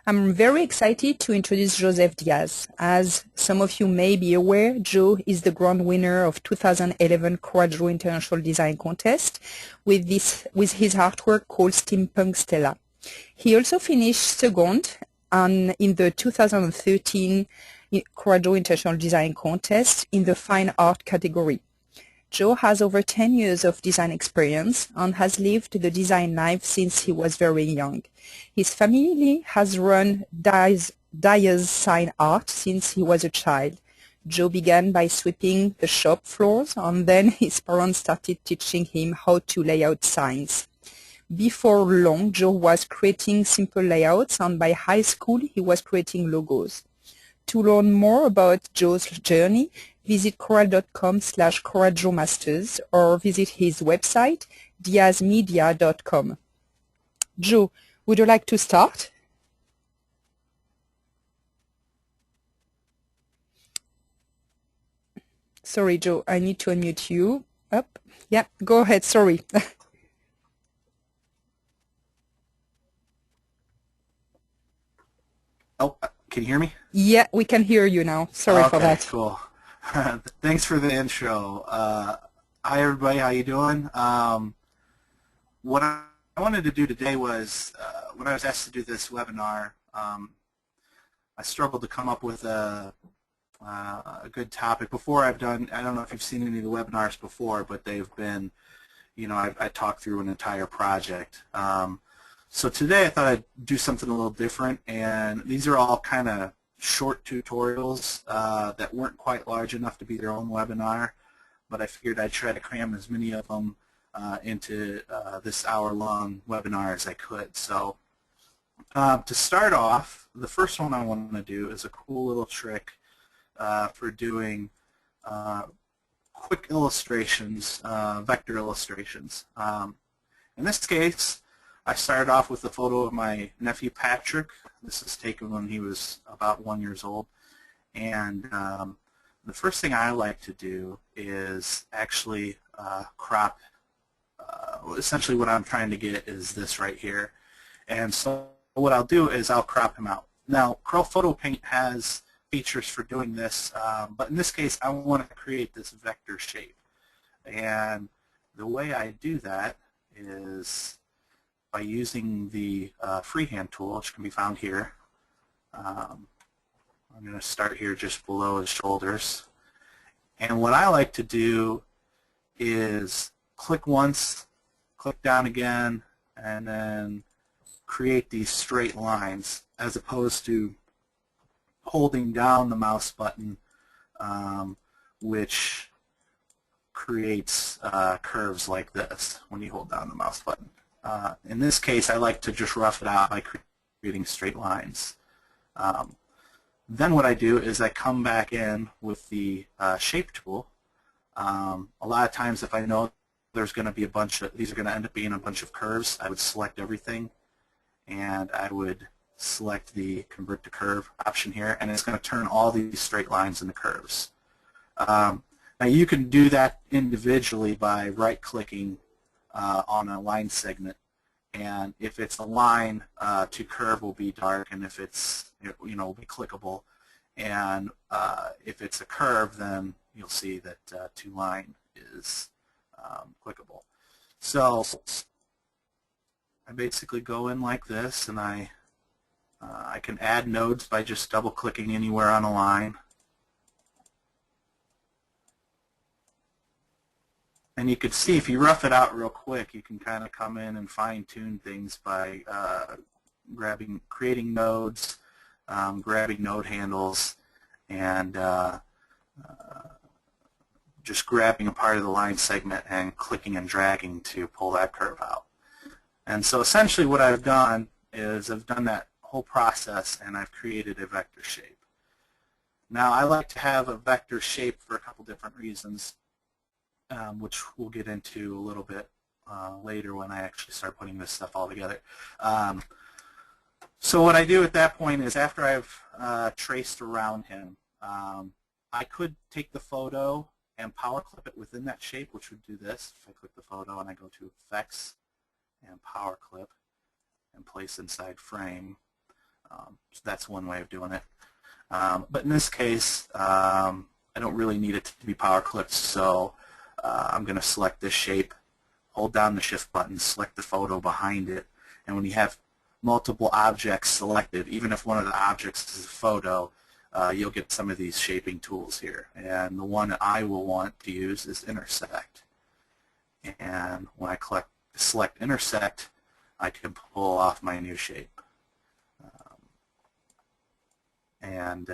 I'm very excited to introduce Joseph Diaz. As some of you may be aware, Joe is the grand winner of 2011 CorelDRAW International Design Contest with his artwork called Steampunk Stella. He also finished second in the 2013 CorelDRAW International Design Contest in the Fine Art category. Joe has over 10 years of design experience and has lived the design life since he was very young. His family has run Diaz Sign Art since he was a child. Joe began by sweeping the shop floors, and then his parents started teaching him how to lay out signs. Before long, Joe was creating simple layouts, and by high school he was creating logos. To learn more about Joe's journey, visit corel.com/CorelDRAW Masters or visit his website, diazmedia.com. Joe, would you like to start? Sorry, Joe, I need to unmute you. Up. Yeah, go ahead, sorry. Oh, can you hear me? Yeah, we can hear you now. Sorry for that. Okay, cool. Thanks for the intro. Hi, everybody. How you doing? What I wanted to do today was, when I was asked to do this webinar, I struggled to come up with a good topic. Before I don't know if you've seen any of the webinars before, but they've been, I talked through an entire project. So today I thought I'd do something a little different, and these are all kind of short tutorials that weren't quite large enough to be their own webinar, but I figured I'd try to cram as many of them into this hour-long webinar as I could. So to start off, the first one I want to do is a cool little trick for doing quick illustrations, vector illustrations. In this case, I started off with a photo of my nephew Patrick. This is taken when he was about 1 year old. And the first thing I like to do is actually crop. Essentially what I'm trying to get is this right here. And so what I'll do is I'll crop him out. Now, Corel Photo Paint has features for doing this, but in this case I want to create this vector shape. And the way I do that is by using the freehand tool, which can be found here. I'm going to start here just below his shoulders. And what I like to do is click once, click down again, and then create these straight lines as opposed to holding down the mouse button, which creates curves like this when you hold down the mouse button. In this case, I like to just rough it out by creating straight lines. Then what I do is I come back in with the shape tool. A lot of times if I know there's going to be a bunch of, these are going to end up being a bunch of curves, I would select everything and I would select the convert to curve option here, and it's going to turn all these straight lines into curves. Now you can do that individually by right-clicking on a line segment, and if it's a line, to curve will be dark, and if it's will be clickable, and if it's a curve, then you'll see that to line is clickable. So I basically go in like this, and I can add nodes by just double-clicking anywhere on a line. And you could see if you rough it out real quick, you can kind of come in and fine-tune things by creating nodes, grabbing node handles, and just grabbing a part of the line segment and clicking and dragging to pull that curve out. And so essentially what I've done is I've done that whole process and I've created a vector shape. Now I like to have a vector shape for a couple different reasons, which we'll get into a little bit later when I actually start putting this stuff all together. So what I do at that point is after I've traced around him, I could take the photo and power clip it within that shape, which would do this. If I click the photo and I go to Effects and Power Clip and place inside frame, So that's one way of doing it. But in this case, I don't really need it to be power clipped, so I'm going to select this shape, hold down the shift button, select the photo behind it, and when you have multiple objects selected, even if one of the objects is a photo, you'll get some of these shaping tools here. And the one I will want to use is intersect. And when I select intersect, I can pull off my new shape. And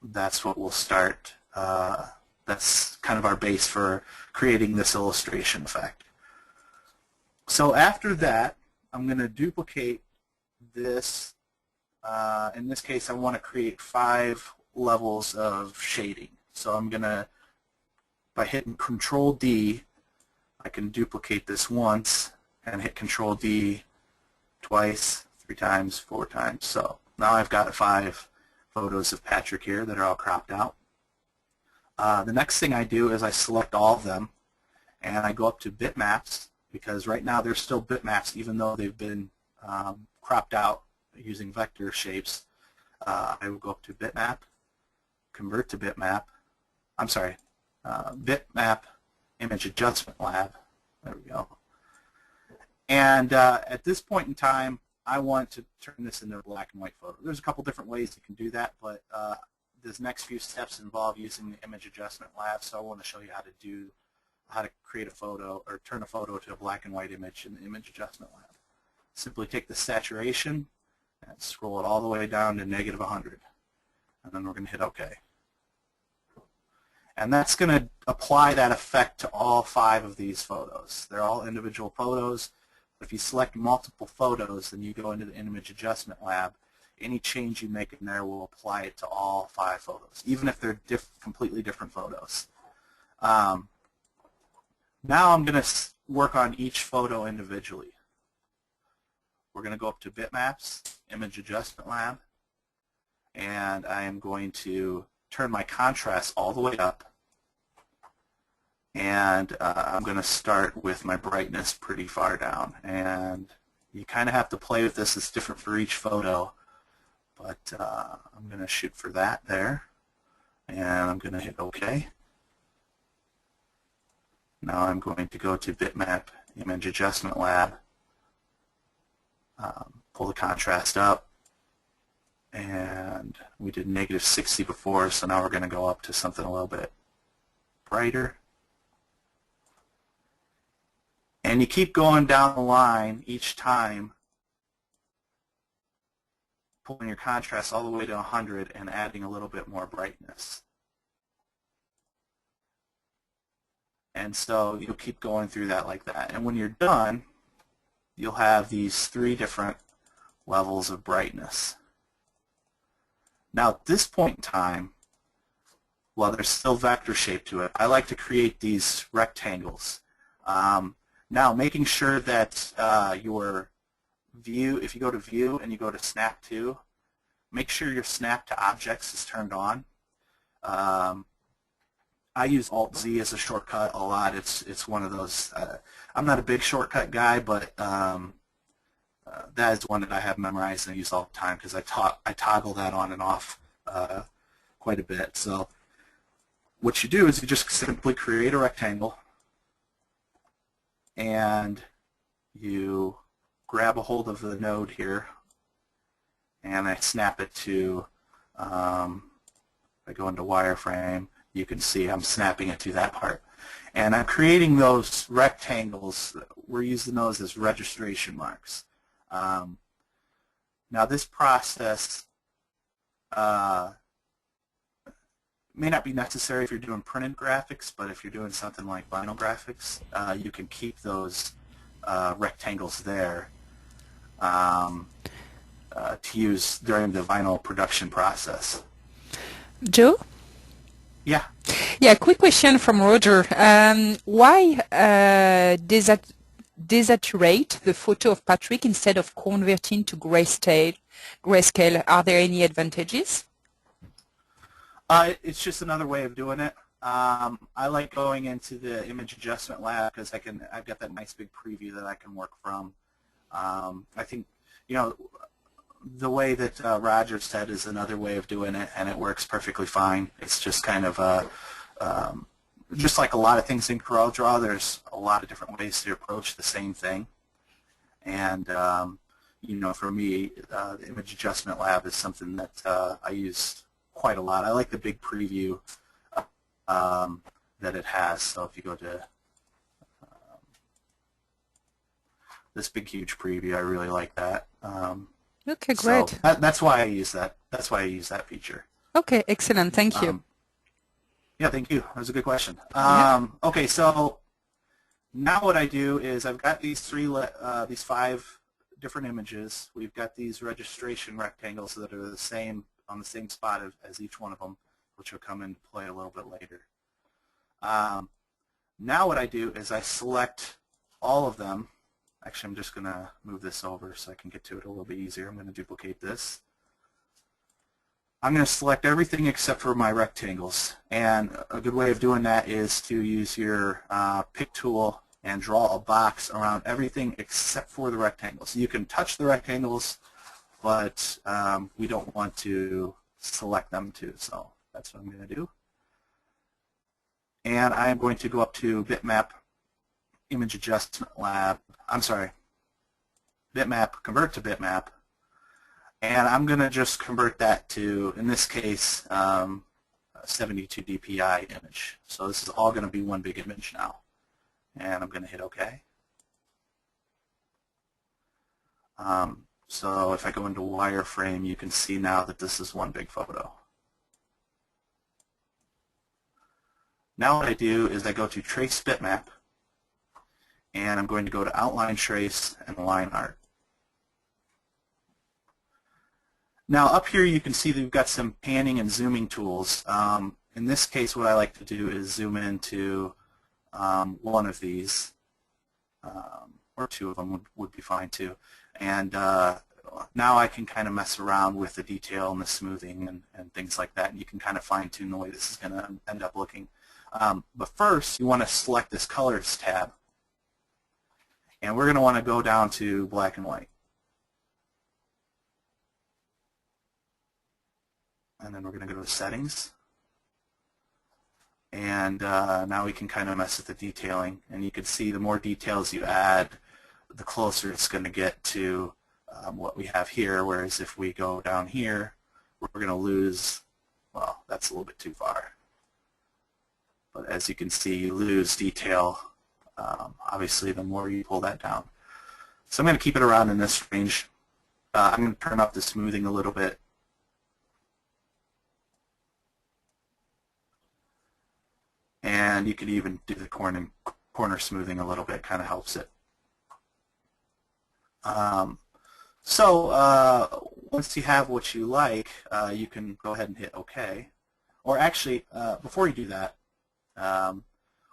that's what we'll start. That's kind of our base for creating this illustration effect. So after that, I'm going to duplicate this. In this case, I want to create 5 levels of shading. So I'm going to, by hitting Control D, I can duplicate this once and hit Control D twice, 3 times, 4 times. So now I've got 5 photos of Patrick here that are all cropped out. The next thing I do is I select all of them and I go up to bitmaps, because right now they're still bitmaps even though they've been cropped out using vector shapes. I will go up to bitmap, convert to bitmap, bitmap image adjustment lab. There we go. And at this point in time, I want to turn this into a black and white photo. There's a couple different ways you can do that, but this next few steps involve using the image adjustment lab, so I want to show you how to create a photo or turn a photo to a black and white image in the image adjustment lab. Simply take the saturation and scroll it all the way down to -100, and then we're going to hit OK. And that's going to apply that effect to all 5 of these photos. They're all individual photos. If you select multiple photos, then you go into the image adjustment lab. Any change you make in there will apply it to all 5 photos, even if they're completely different photos. Now I'm going to work on each photo individually. We're going to go up to Bitmaps, Image Adjustment Lab, and I am going to turn my contrast all the way up, and I'm going to start with my brightness pretty far down. And you kind of have to play with this. It's different for each photo, but I'm going to shoot for that there, and I'm going to hit OK. Now I'm going to go to Bitmap Image Adjustment Lab, pull the contrast up, and we did -60 before, so now we're going to go up to something a little bit brighter. And you keep going down the line each time, pulling your contrast all the way to 100 and adding a little bit more brightness. And so you'll keep going through that like that. And when you're done, you'll have these 3 different levels of brightness. Now at this point in time, while there's still vector shape to it, I like to create these rectangles. Now making sure that your view, if you go to view and you go to snap to, make sure your snap to objects is turned on. I use Alt-Z as a shortcut a lot. It's one of those, I'm not a big shortcut guy, but that is one that I have memorized and I use all the time because I toggle that on and off quite a bit. So what you do is you just simply create a rectangle and you grab a hold of the node here and I snap it to, if I go into wireframe, you can see I'm snapping it to that part. And I'm creating those rectangles. We're using those as registration marks. Now this process may not be necessary if you're doing printed graphics, but if you're doing something like vinyl graphics, you can keep those rectangles there to use during the vinyl production process. Joe? Yeah. Yeah, quick question from Roger. Why desaturate the photo of Patrick instead of converting to grayscale? Are there any advantages? It's just another way of doing it. I like going into the image adjustment lab because I've got that nice big preview that I can work from. I think, the way that Roger said is another way of doing it, and it works perfectly fine. It's just kind of just like a lot of things in CorelDRAW, there's a lot of different ways to approach the same thing. And you know, for me, the image adjustment lab is something that I use quite a lot. I like the big preview that it has. So if you go to this big huge preview, I really like that. Okay, great. So that's why I use that. That's why I use that feature. Okay, excellent. Thank you. Yeah, thank you. That was a good question. Yeah. Okay, so now what I do is I've got these these 5 different images. We've got these registration rectangles that are the same on the same spot as each one of them, which will come into play a little bit later. Now what I do is I select all of them. Actually, I'm just going to move this over so I can get to it a little bit easier. I'm going to duplicate this. I'm going to select everything except for my rectangles. And a good way of doing that is to use your pick tool and draw a box around everything except for the rectangles. You can touch the rectangles, but we don't want to select them too. So that's what I'm going to do. And I'm going to go up to bitmap image adjustment lab. I'm sorry, bitmap, convert to bitmap. And I'm going to just convert that to, in this case, 72 dpi image. So this is all going to be one big image now. And I'm going to hit OK. So if I go into wireframe, you can see now that this is one big photo. Now what I do is I go to Trace Bitmap, and I'm going to go to Outline Trace and Line Art. Now up here you can see that we've got some panning and zooming tools. In this case what I like to do is zoom into one of these, or 2 of them would be fine too. And now I can kind of mess around with the detail and the smoothing and things like that, and you can kind of fine tune the way this is going to end up looking. But first you want to select this Colors tab, and we're going to want to go down to black and white. And then we're going to go to Settings. And now we can kind of mess with the detailing. And you can see the more details you add, the closer it's going to get to what we have here. Whereas if we go down here, we're going to lose, well, that's a little bit too far. But as you can see, you lose detail, obviously, the more you pull that down. So I'm going to keep it around in this range. I'm going to turn up the smoothing a little bit. And you could even do the corner smoothing a little bit, kind of helps it. Once you have what you like, you can go ahead and hit OK. Or actually, before you do that,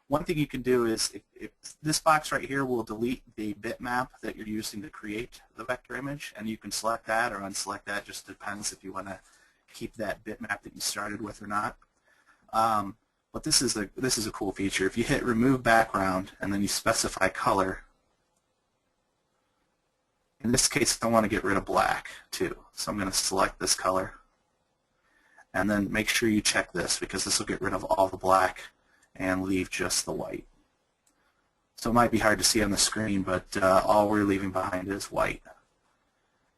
one thing you can do is, if this box right here will delete the bitmap that you're using to create the vector image, and you can select that or unselect that, just depends if you want to keep that bitmap that you started with or not. But this is a cool feature. If you hit Remove Background and then you specify color, in this case I want to get rid of black too, so I'm going to select this color, and then make sure you check this because this will get rid of all the black and leave just the white. So it might be hard to see on the screen, but all we're leaving behind is white.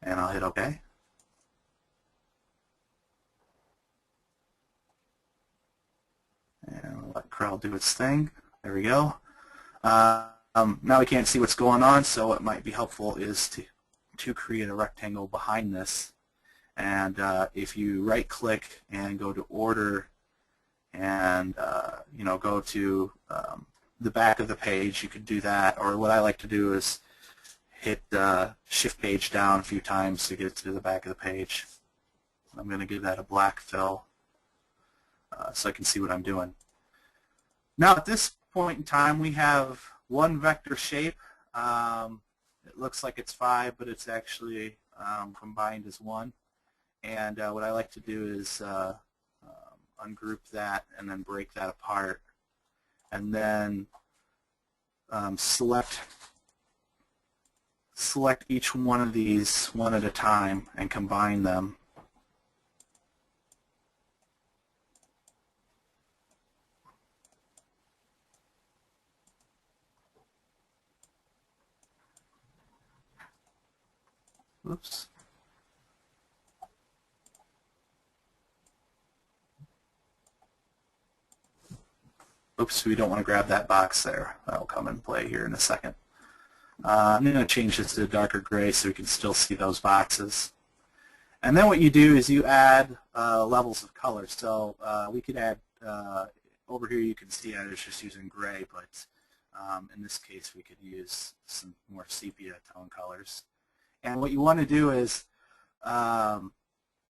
And I'll hit OK. And I'll let Corel do its thing. There we go. Now we can't see what's going on, so what might be helpful is to create a rectangle behind this. And if you right-click and go to Order and go to the back of the page, you could do that. Or what I like to do is hit Shift Page down a few times to get to the back of the page. I'm going to give that a black fill so I can see what I'm doing. Now at this point in time we have one vector shape. It looks like it's 5, but it's actually combined as 1. And what I like to do is ungroup that and then break that apart, and then select select each one of these one at a time and combine them. Oops. Oops, we don't want to grab that box there. That'll come in play here in a second. I'm going to change this to a darker gray so we can still see those boxes. And then what you do is you add levels of color. So we could add, over here you can see I was just using gray, but in this case we could use some more sepia tone colors. And what you want to do is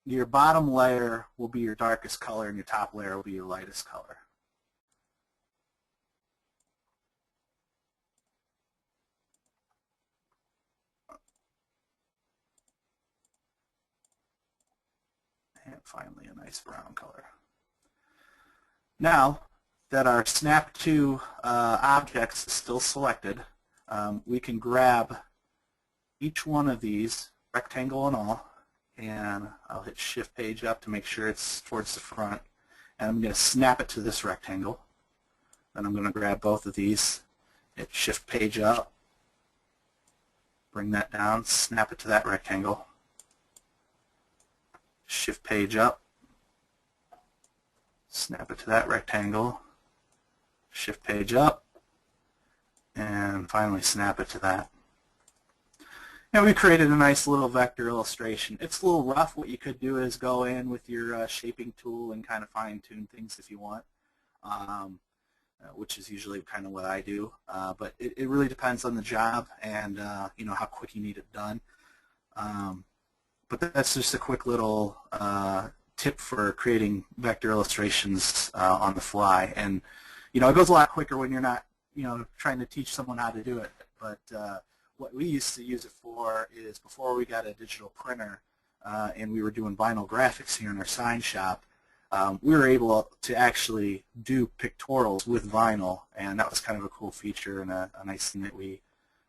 your bottom layer will be your darkest color and your top layer will be your lightest color. And finally a nice brown color. Now that our Snap to objects is still selected, we can grab each one of these, rectangle and all, and I'll hit Shift Page up to make sure it's towards the front, and I'm going to snap it to this rectangle. Then I'm going to grab both of these, hit Shift Page up, bring that down, snap it to that rectangle, Shift Page up, snap it to that rectangle, Shift Page up, and finally snap it to that. And we created a nice little vector illustration. It's a little rough. What you could do is go in with your shaping tool and kind of fine-tune things if you want, which is usually kind of what I do. But it really depends on the job and you know, how quick you need it done. But that's just a quick little tip for creating vector illustrations on the fly. And you know, it goes a lot quicker when you're not, you know, trying to teach someone how to do it. But what we used to use it for is before we got a digital printer and we were doing vinyl graphics here in our sign shop, we were able to actually do pictorials with vinyl, and that was kind of a cool feature and a nice thing that we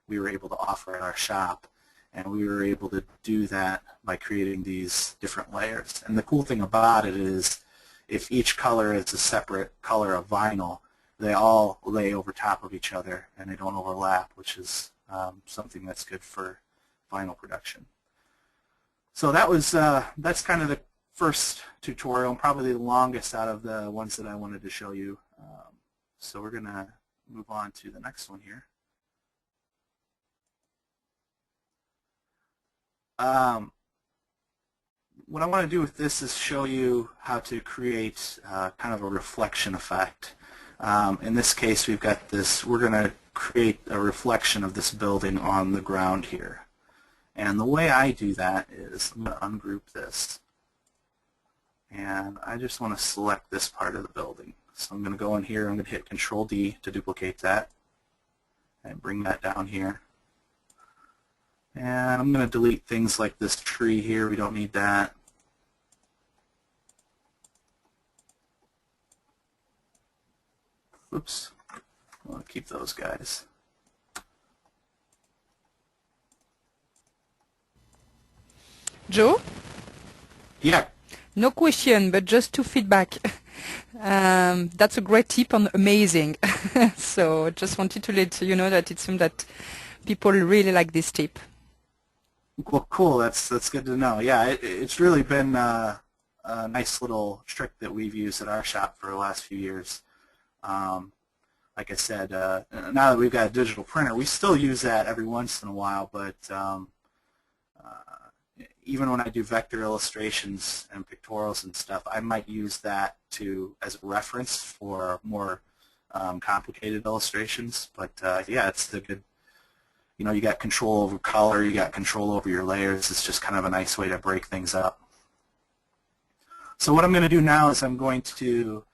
were able to offer at our shop. And we were able to do that by creating these different layers. And the cool thing about it is if each color is a separate color of vinyl, they all lay over top of each other and they don't overlap, which is something that's good for vinyl production. So that was that's kind of the first tutorial, and probably the longest out of the ones that I wanted to show you. So we're going to move on to the next one here. What I want to do with this is show you how to create kind of a reflection effect. In this case, we've got this, we're going to create a reflection of this building on the ground here. And the way I do that is I'm going to ungroup this. And I just want to select this part of the building. So I'm going to go in here, I'm going to hit Control D to duplicate that and bring that down here. And I'm going to delete things like this tree here. We don't need that. Oops. I want to keep those guys. Joe? Yeah. No question, but just to feedback. That's a great tip and amazing. So just wanted to let you know that it seems that people really like this tip. Well, cool. That's good to know. Yeah, it's really been a nice little trick that we've used at our shop for the last few years. Like I said, now that we've got a digital printer, we still use that every once in a while, but even when I do vector illustrations and pictorials and stuff, I might use that as a reference for more complicated illustrations. But yeah, it's the good, you know, you got control over color, you got control over your layers. It's just kind of a nice way to break things up. So what I'm going to do now is I'm going to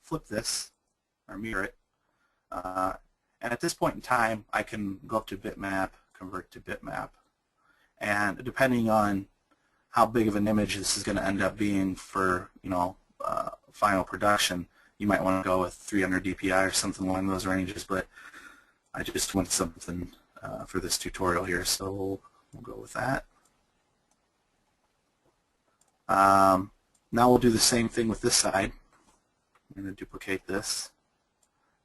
flip this or mirror it. And at this point in time, I can go up to bitmap, convert to bitmap. And depending on how big of an image this is going to end up being for, you know, final production, you might want to go with 300 dpi or something along those ranges. But I just want something for this tutorial here, so we'll go with that. Now we'll do the same thing with this side. I'm going to duplicate this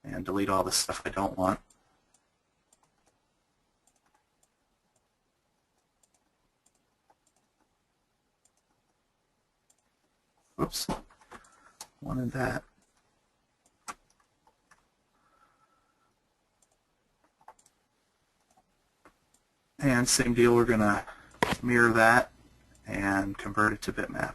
and delete all the stuff I don't want. Oops, wanted that. And same deal, we're going to mirror that and convert it to bitmap.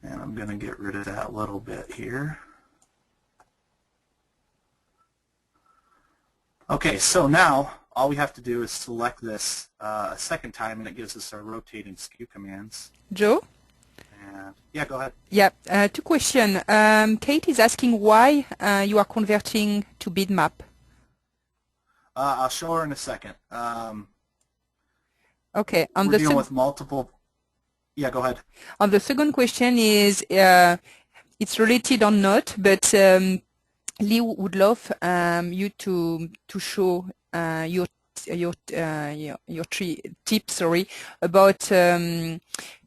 And I'm going to get rid of that little bit here. Okay, so now all we have to do is select this a second time, and it gives us our rotate and skew commands. Joe? And yeah, go ahead. Yeah, two questions. Kate is asking why you are converting to bitmap. I'll show her in a second. Okay. We're dealing with multiple. Yeah, go ahead. On the second question is it's related or not, but Lee would love you to show your tip, about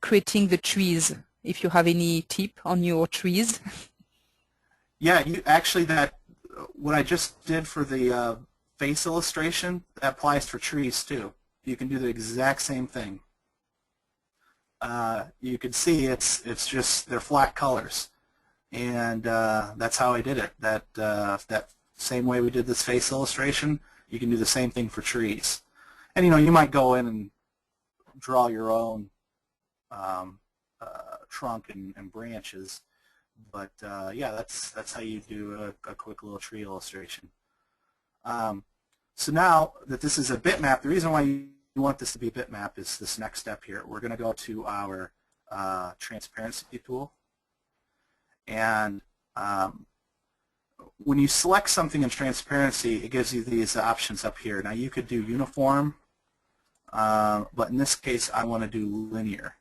creating the trees. If you have any tip on your trees. Yeah, actually what I just did for the face illustration, that applies for trees too. You can do the exact same thing. You can see it's just they're flat colors, and that's how I did it. That same way we did this face illustration, you can do the same thing for trees. And you might go in and draw your own trunk and branches, but yeah, that's how you do a quick little tree illustration. So now that this is a bitmap, the reason why you want this to be a bitmap is this next step here. We're going to go to our transparency tool, and when you select something in transparency, it gives you these options up here. Now you could do uniform, but in this case I want to do linear,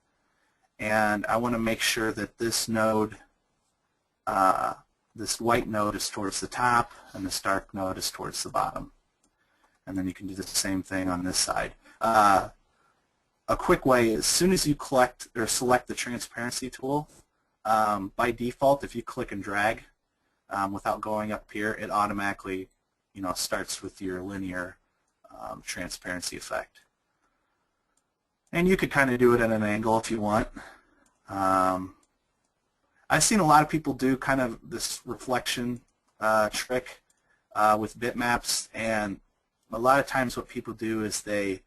and I want to make sure that this node, this white node, is towards the top and this dark node is towards the bottom. And then you can do the same thing on this side. A quick way, as soon as you select the transparency tool, by default, if you click and drag without going up here, it automatically starts with your linear transparency effect. And you could kind of do it at an angle if you want. I've seen a lot of people do kind of this reflection trick with bitmaps, and a lot of times what people do is they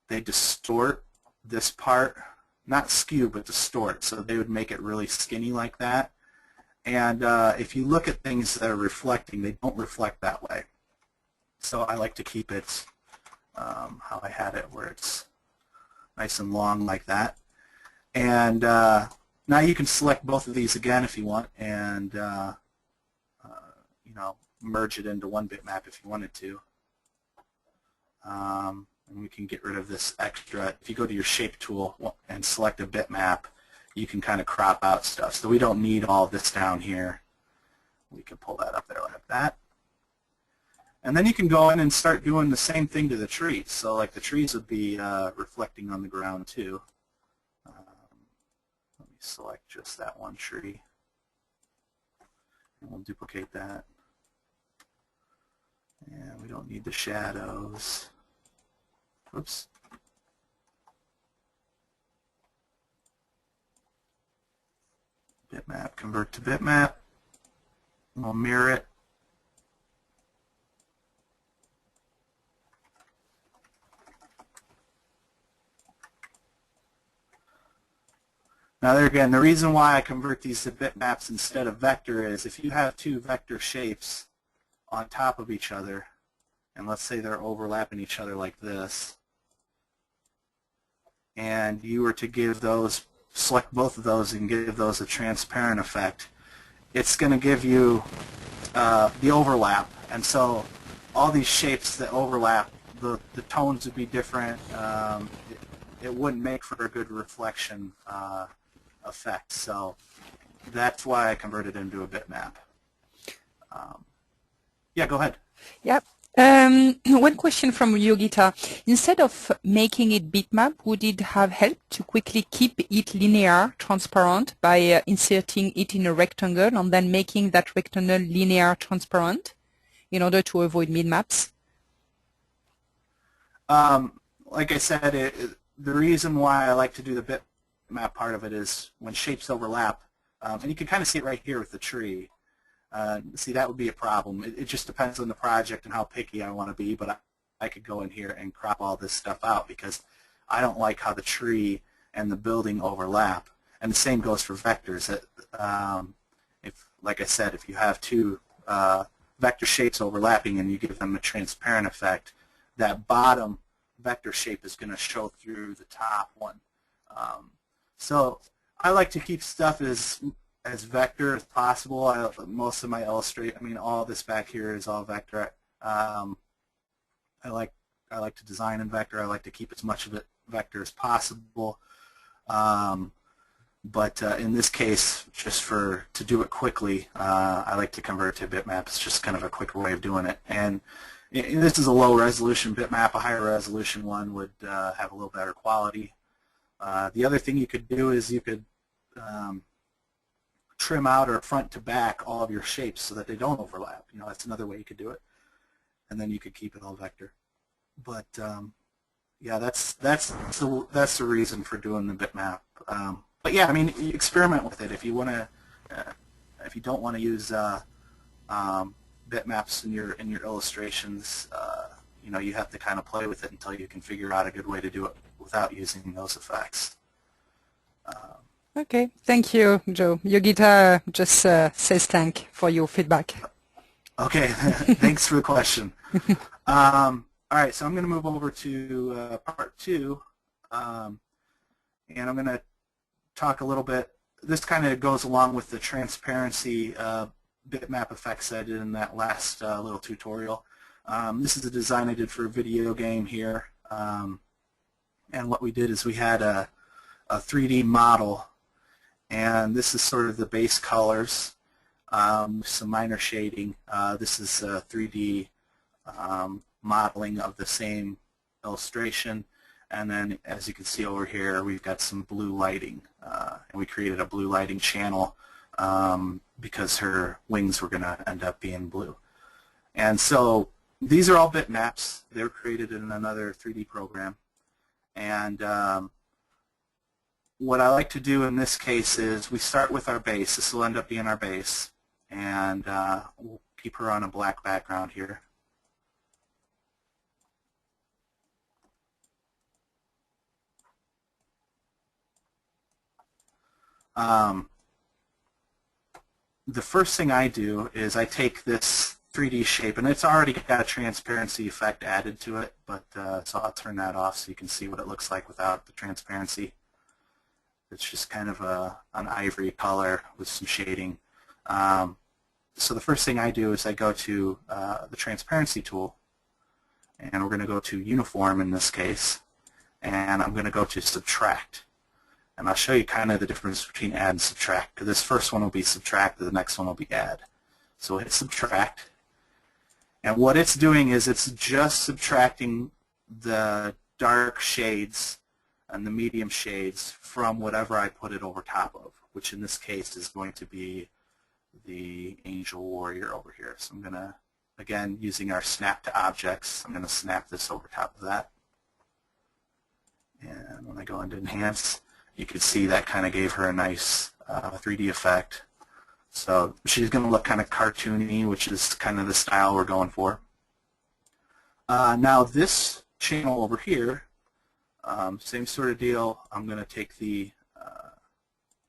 distort this part, not skew, but distort, so they would make it really skinny like that. And if you look at things that are reflecting, they don't reflect that way. So I like to keep it how I had it, where it's nice and long like that. And now you can select both of these again if you want, and merge it into one bitmap if you wanted to. And we can get rid of this extra. If you go to your shape tool and select a bitmap, you can kind of crop out stuff. So we don't need all this down here. We can pull that up there like that. And then you can go in and start doing the same thing to the trees. So like the trees would be reflecting on the ground too. Let me select just that one tree. And we'll duplicate that. And we don't need the shadows. Whoops. Bitmap, convert to bitmap. We'll mirror it. Now there again, the reason why I convert these to bitmaps instead of vector is if you have two vector shapes on top of each other, and let's say they're overlapping each other like this, and you were to give those, select both of those and give those a transparent effect, it's going to give you the overlap. And so all these shapes that overlap, the tones would be different. It wouldn't make for a good reflection effect. So that's why I converted it into a bitmap. Yeah, go ahead. Yeah. One question from Yogita. Instead of making it bitmap, would it have helped to quickly keep it linear, transparent by inserting it in a rectangle and then making that rectangle linear, transparent in order to avoid min-maps? Like I said, the reason why I like to do the bitmap part of it is when shapes overlap, and you can kind of see it right here with the tree. See, that would be a problem. It just depends on the project and how picky I want to be, but I could go in here and crop all this stuff out because I don't like how the tree and the building overlap. And the same goes for vectors. Like I said, if you have two vector shapes overlapping and you give them a transparent effect, that bottom vector shape is going to show through the top one. So I like to keep stuff as vector as possible. Most of my all this back here is all vector. I like to design in vector. I like to keep as much of it vector as possible. But in this case, just to do it quickly, I like to convert to bitmap. It's just kind of a quicker way of doing it. And this is a low resolution bitmap. A higher resolution one would have a little better quality. The other thing you could do is you could trim out or front to back all of your shapes so that they don't overlap. That's another way you could do it. And then you could keep it all vector. But yeah, that's the reason for doing the bitmap. But yeah, you experiment with it if you want to. If you don't want to use bitmaps in your illustrations, you have to kind of play with it until you can figure out a good way to do it without using those effects. Okay, thank you, Joe. Yogita just says thank for your feedback. Okay, thanks for the question. All right, so I'm going to move over to part 2, and I'm going to talk a little bit. This kind of goes along with the transparency bitmap effects I did in that last little tutorial. This is a design I did for a video game here, and what we did is we had a 3D model, and this is sort of the base colors, some minor shading. This is 3D modeling of the same illustration, and then as you can see over here, we've got some blue lighting, and we created a blue lighting channel because her wings were going to end up being blue. And so these are all bitmaps. They were created in another 3D program, and what I like to do in this case is we start with our base. This will end up being our base, and we'll keep her on a black background here. The first thing I do is I take this 3D shape, and it's already got a transparency effect added to it, but so I'll turn that off so you can see what it looks like without the transparency. It's just kind of an ivory color with some shading. So the first thing I do is I go to the transparency tool, and we're going to go to uniform in this case, and I'm going to go to subtract. And I'll show you kind of the difference between add and subtract, because this first one will be subtract, the next one will be add. So hit subtract, and what it's doing is it's just subtracting the dark shades and the medium shades from whatever I put it over top of, which in this case is going to be the angel warrior over here. So I'm going to, again, using our snap to objects, I'm going to snap this over top of that. And when I go into enhance, you can see that kind of gave her a nice 3D effect. So she's going to look kind of cartoony, which is kind of the style we're going for. Now this channel over here, same sort of deal. I'm going to take the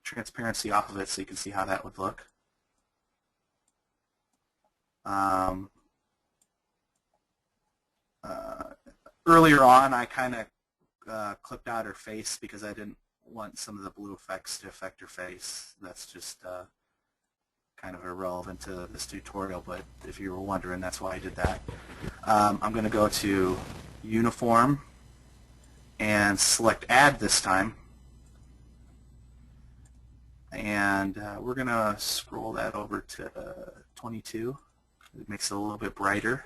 transparency off of it so you can see how that would look. Earlier on, I kind of clipped out her face because I didn't want some of the blue effects to affect her face. That's just kind of irrelevant to this tutorial, but if you were wondering, that's why I did that. I'm going to go to uniform and select add this time, And we're going to scroll that over to 22. It makes it a little bit brighter.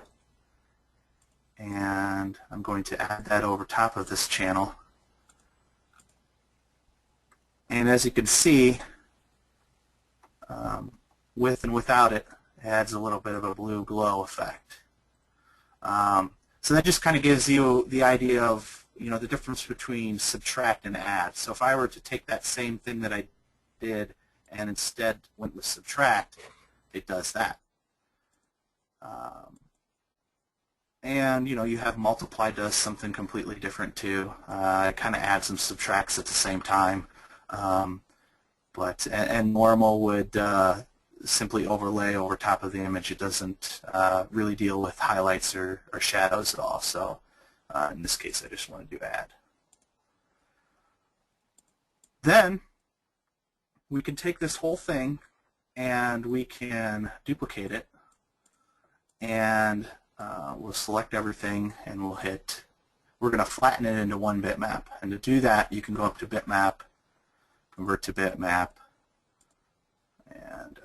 And I'm going to add that over top of this channel. And as you can see, with and without it, adds a little bit of a blue glow effect. So that just kind of gives you the idea of, the difference between subtract and add. So if I were to take that same thing that I did and instead went with subtract, it does that. And you have multiply does something completely different too. It kind of adds and subtracts at the same time. And normal would simply overlay over top of the image. It doesn't really deal with highlights or shadows at all. So in this case, I just want to do add. Then we can take this whole thing and we can duplicate it, and we'll select everything and we're going to flatten it into one bitmap. And to do that, you can go up to bitmap, convert to bitmap, and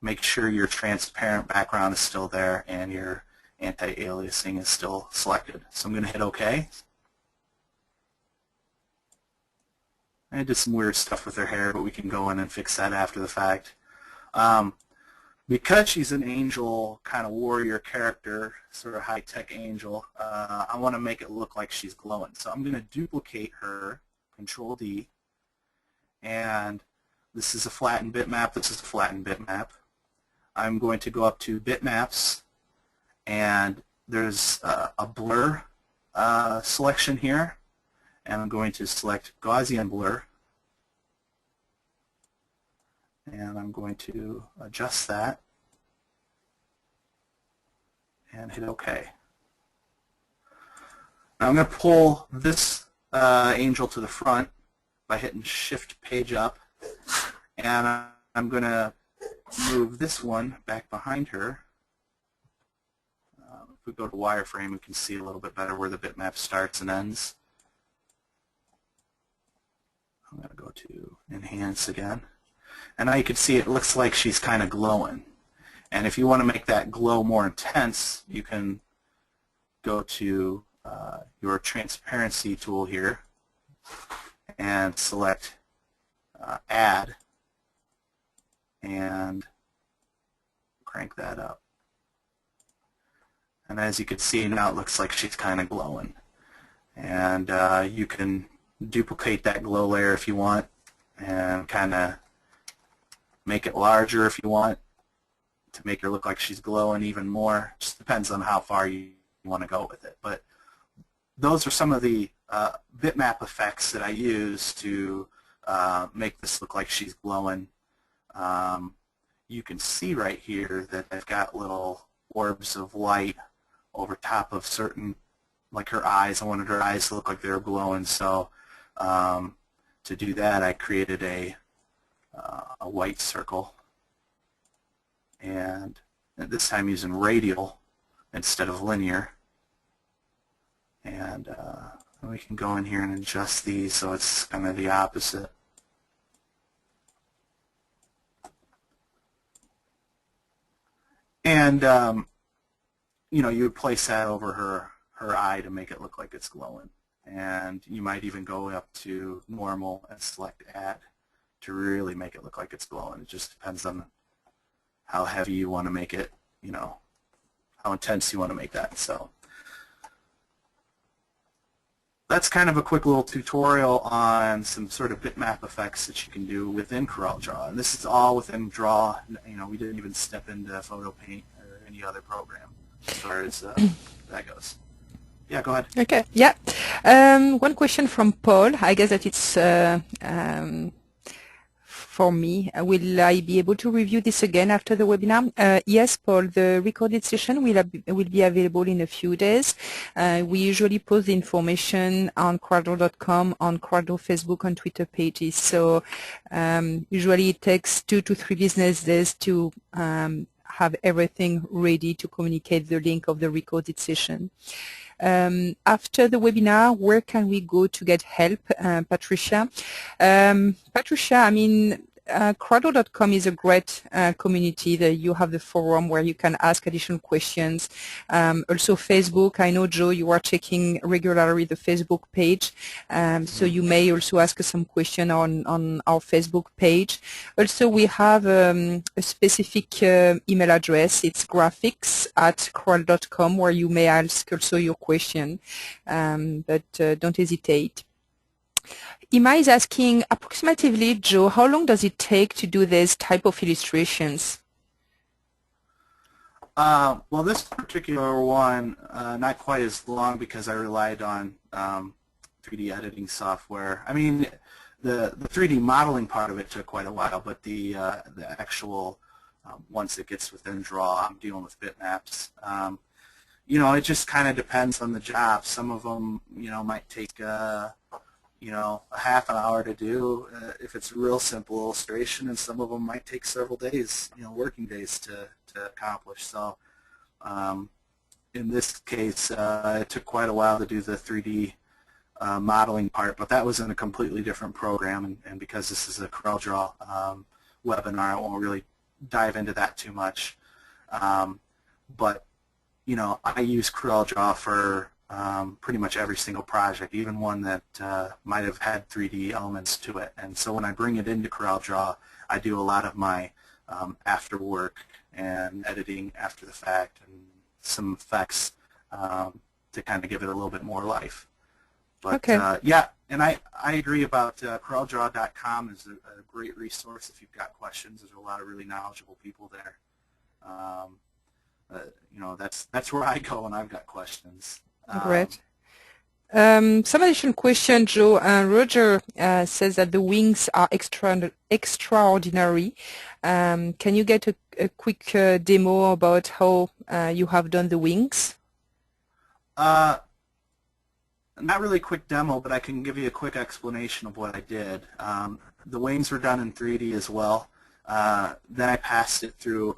make sure your transparent background is still there and your anti-aliasing is still selected. So I'm going to hit OK. I did some weird stuff with her hair, but we can go in and fix that after the fact. Because she's an angel kind of warrior character, sort of high-tech angel, I want to make it look like she's glowing. So I'm going to duplicate her, Control D, and this is a flattened bitmap, this is a flattened bitmap. I'm going to go up to bitmaps, and there's a blur selection here, and I'm going to select Gaussian blur, and I'm going to adjust that and hit OK. Now I'm going to pull this angel to the front by hitting Shift Page Up, and I'm going to move this one back behind her. If we go to wireframe, we can see a little bit better where the bitmap starts and ends. I'm going to go to Enhance again. And now you can see it looks like she's kind of glowing. And if you want to make that glow more intense, you can go to your transparency tool here and select Add and crank that up. And as you can see, now it looks like she's kind of glowing. And you can duplicate that glow layer if you want and kind of make it larger if you want to make her look like she's glowing even more. Just depends on how far you want to go with it. But those are some of the bitmap effects that I use to make this look like she's glowing. You can see right here that I've got little orbs of light over top of certain, like her eyes. I wanted her eyes to look like they were glowing, so to do that I created a white circle, and this time using radial instead of linear, and we can go in here and adjust these so it's kind of the opposite. And you would place that over her eye to make it look like it's glowing. And you might even go up to normal and select Add to really make it look like it's glowing. It just depends on how heavy you want to make it, how intense you want to make that. So that's kind of a quick little tutorial on some sort of bitmap effects that you can do within CorelDRAW. And this is all within Draw. We didn't even step into Photo Paint or any other program as far as that goes. Yeah, go ahead. Okay, yeah. One question from Paul. I guess that it's for me. Will I be able to review this again after the webinar? Yes, Paul. The recorded session will be available in a few days. We usually post the information on CorelDRAW.com, on CorelDRAW Facebook and Twitter pages. So usually it takes 2 to 3 business days to have everything ready to communicate the link of the recorded session. After the webinar, where can we go to get help, Patricia? Patricia, I mean, CorelDRAW.com is a great community. That you have the forum where you can ask additional questions. Also Facebook. I know, Joe, you are checking regularly the Facebook page, so you may also ask us some question on our Facebook page. Also, we have a specific email address. It's graphics@corel.com, where you may ask also your question, but don't hesitate. Ima is asking, approximately, Joe, how long does it take to do this type of illustrations? Well, this particular one, not quite as long because I relied on 3D editing software. I mean, the 3D modeling part of it took quite a while, but the actual, once it gets within Draw, I'm dealing with bitmaps. You know, it just kind of depends on the job. Some of them, you know, might take you know, a half an hour to do if it's a real simple illustration, and some of them might take several days, you know, working days to accomplish. So in this case, it took quite a while to do the 3D modeling part, but that was in a completely different program, and because this is a CorelDRAW webinar, I won't really dive into that too much. But, you know, I use CorelDRAW for pretty much every single project, even one that might have had 3D elements to it. And so when I bring it into CorelDRAW, I do a lot of my after work and editing after the fact and some effects to kind of give it a little bit more life. But okay. yeah, and I agree about CorelDRAW.com is a great resource if you've got questions. There's a lot of really knowledgeable people there. You know, that's where I go when I've got questions. Great. Some additional question, Joe. Roger says that the wings are extraordinary. Can you get a quick demo about how you have done the wings? Not really a quick demo, but I can give you a quick explanation of what I did. The wings were done in 3D as well. Then I passed it through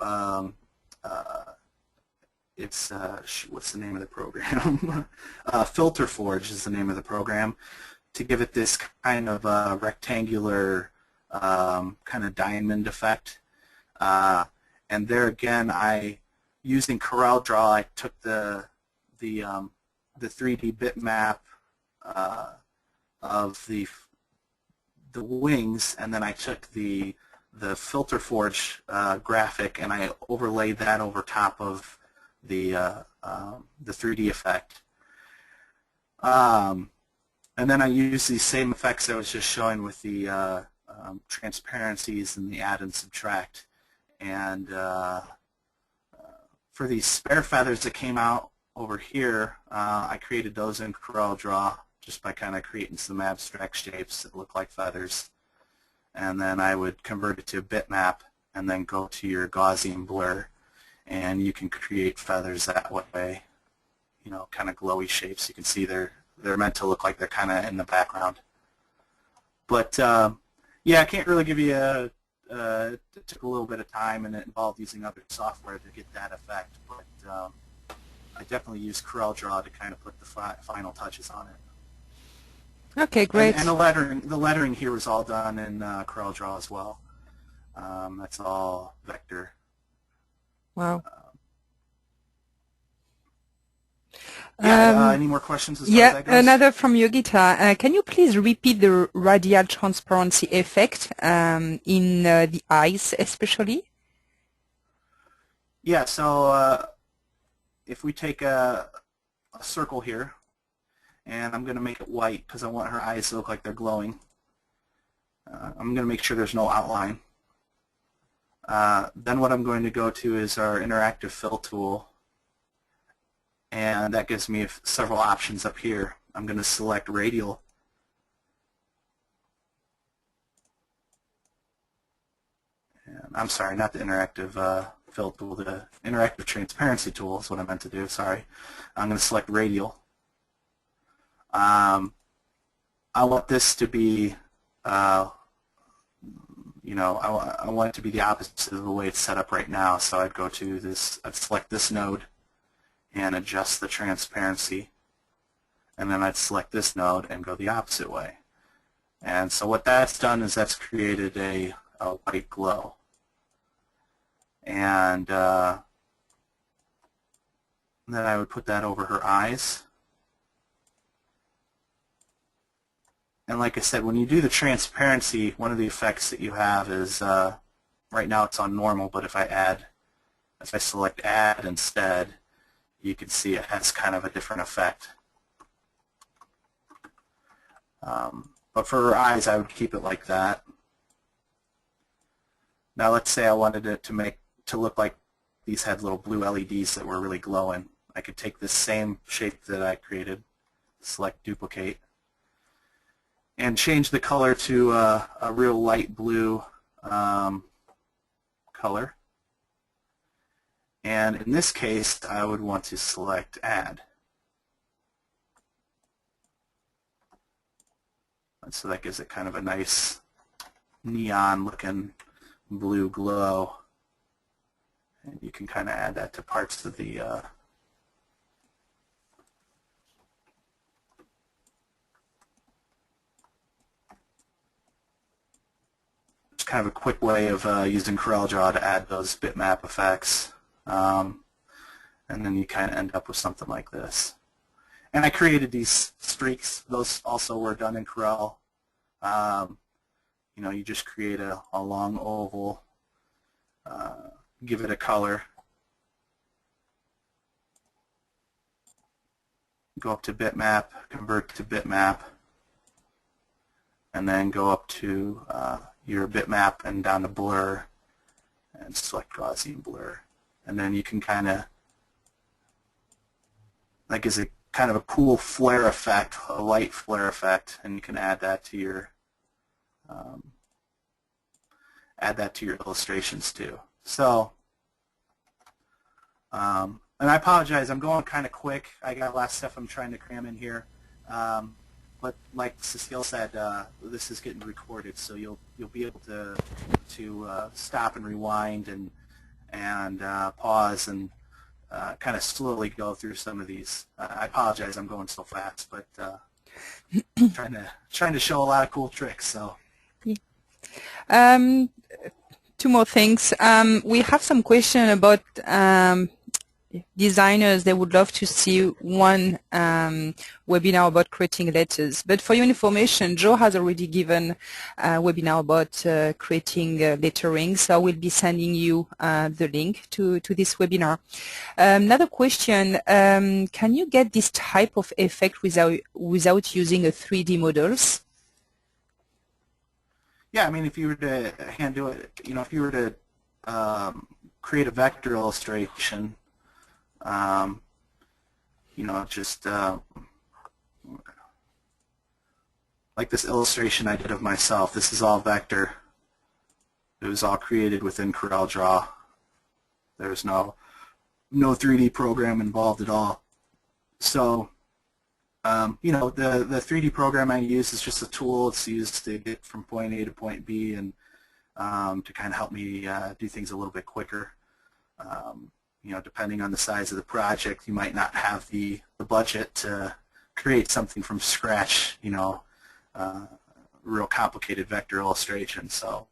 it's what's the name of the program? Filter Forge is the name of the program, to give it this kind of rectangular kind of diamond effect. And there again, using CorelDRAW, I took the 3D bitmap of the wings, and then I took the Filter Forge graphic and I overlaid that over top of the 3D effect. And then I use these same effects I was just showing with the transparencies and the add and subtract. And for these spare feathers that came out over here, I created those in CorelDRAW just by kind of creating some abstract shapes that look like feathers. And then I would convert it to a bitmap and then go to your Gaussian blur, and you can create feathers that way, you know, kind of glowy shapes. You can see they're meant to look like they're kind of in the background. But yeah, I can't really give you it took a little bit of time, and it involved using other software to get that effect. But I definitely use CorelDRAW to kind of put the final touches on it. Okay, great. And the lettering here was all done in CorelDRAW as well. That's all vector. Wow. Yeah, any more questions as far as that goes? Another from Yogita. Can you please repeat the radial transparency effect in the eyes especially? Yeah, so if we take a circle here, and I'm going to make it white because I want her eyes to look like they're glowing. I'm going to make sure there's no outline. Then what I'm going to go to is our interactive fill tool, and that gives me several options up here. I'm going to select radial. And I'm sorry, not the interactive fill tool, the interactive transparency tool is what I meant to do, sorry. I'm going to select radial. I want this to be I want it to be the opposite of the way it's set up right now. So I'd go to this, I'd select this node and adjust the transparency. And then I'd select this node and go the opposite way. And so what that's done is that's created a white glow. And then I would put that over her eyes. And like I said, when you do the transparency, one of the effects that you have is, right now it's on normal, but if I select add instead, you can see it has kind of a different effect. But for her eyes, I would keep it like that. Now let's say I wanted it to look like these had little blue LEDs that were really glowing. I could take this same shape that I created, select duplicate, and change the color to a real light blue color. And in this case, I would want to select add. And so that gives it kind of a nice neon looking blue glow. And you can kind of add that to parts of the it's kind of a quick way of using CorelDRAW to add those bitmap effects. And then you kind of end up with something like this. And I created these streaks. Those also were done in Corel. You just create a long oval, give it a color, go up to bitmap, convert to bitmap, and then go up to your bitmap and down to blur, and select Gaussian blur. And then you can kind of, that gives it kind of a cool flare effect, a light flare effect, and you can add that to your illustrations too. So, and I apologize, I'm going kind of quick. I got a lot of stuff I'm trying to cram in here. But like Cecile said, this is getting recorded, so you'll be able to stop and rewind and pause and kind of slowly go through some of these. I apologize, I'm going so fast, but trying to show a lot of cool tricks. So. Two more things. We have some question about designers. They would love to see one webinar about creating letters. But for your information, Joe has already given a webinar about creating lettering, so I will be sending you the link to this webinar. Another question, can you get this type of effect without using a 3D models? Yeah, I mean, if you were to hand do it, if you were to create a vector illustration, just like this illustration I did of myself. This is all vector. It was all created within CorelDRAW. There's no 3D program involved at all. So, the 3D program I use is just a tool. It's used to get from point A to point B and to kind of help me do things a little bit quicker. Depending on the size of the project, you might not have the budget to create something from scratch, real complicated vector illustration. So,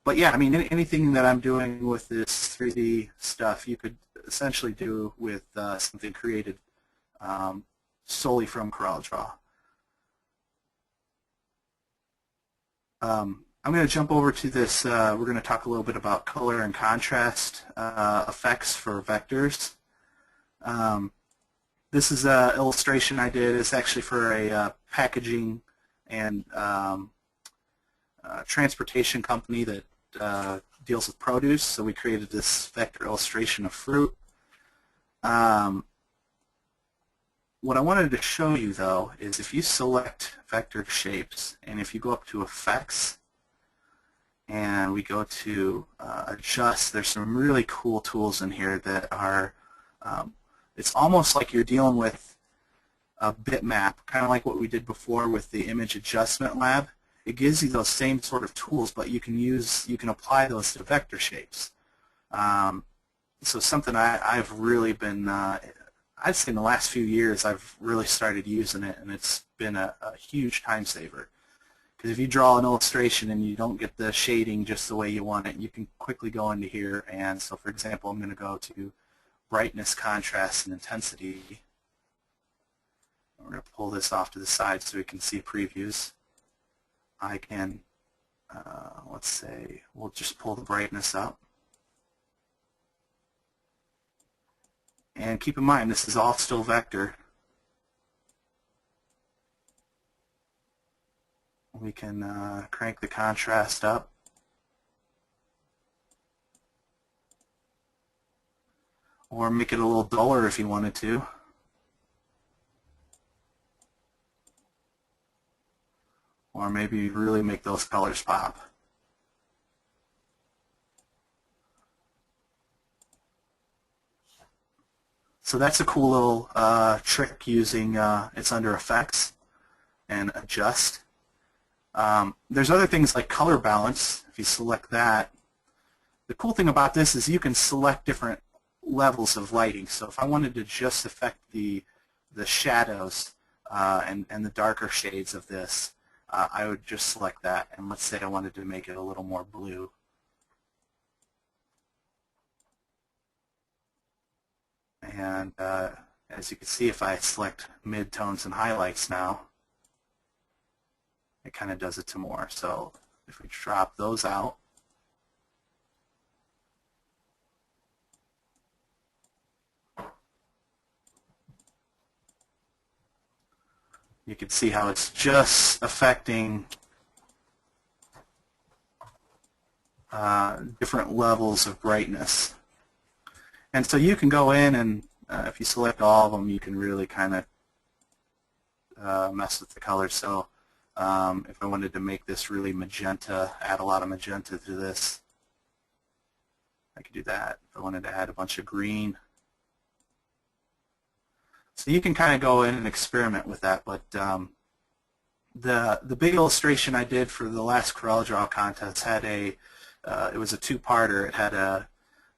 but yeah, I mean, anything that I'm doing with this 3D stuff, you could essentially do with something created solely from CorelDRAW. I'm going to jump over to this. We're going to talk a little bit about color and contrast effects for vectors. This is an illustration I did. It's actually for a packaging and transportation company that deals with produce. So we created this vector illustration of fruit. What I wanted to show you, though, is if you select vector shapes and if you go up to effects and we go to adjust, there's some really cool tools in here that are, it's almost like you're dealing with a bitmap, kind of like what we did before with the image adjustment lab. it gives you those same sort of tools, but you can apply those to vector shapes. So something I've really been, I'd say in the last few years I've really started using it, and it's been a huge time saver. Because if you draw an illustration and you don't get the shading just the way you want it, you can quickly go into here, and so for example I'm going to go to brightness, contrast, and intensity. We're going to pull this off to the side so we can see previews. I can, let's say, we'll just pull the brightness up. And keep in mind, this is all still vector. We can crank the contrast up. Or make it a little duller if you wanted to. Or maybe really make those colors pop. So that's a cool little trick using, it's under Effects and Adjust. There's other things like color balance. If you select that, the cool thing about this is you can select different levels of lighting. So if I wanted to just affect the shadows and the darker shades of this, I would just select that, and let's say I wanted to make it a little more blue. And as you can see, if I select mid-tones and highlights now, it kind of does it to more. So if we drop those out, you can see how it's just affecting different levels of brightness. And so you can go in and if you select all of them, you can really kind of mess with the colors. So if I wanted to make this really magenta, add a lot of magenta to this, I could do that. If I wanted to add a bunch of green. So you can kind of go in and experiment with that. But the big illustration I did for the last CorelDRAW contest had it was a two-parter. It had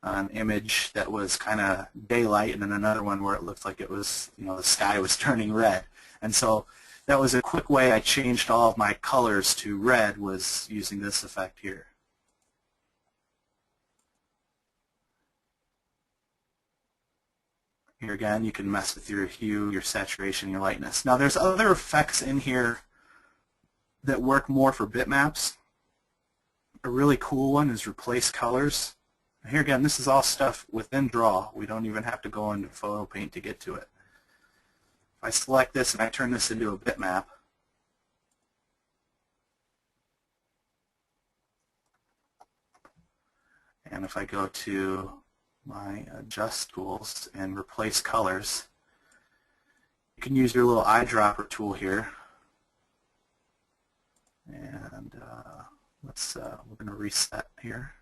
an image that was kind of daylight, and then another one where it looked like it was, the sky was turning red. And so that was a quick way I changed all of my colors to red, was using this effect here. Here again, you can mess with your hue, your saturation, your lightness. Now there's other effects in here that work more for bitmaps. A really cool one is replace colors. Here again, this is all stuff within Draw. We don't even have to go into Photo Paint to get to it. If I select this and I turn this into a bitmap, and if I go to my Adjust tools and replace colors, you can use your little eyedropper tool here. And we're going to reset here.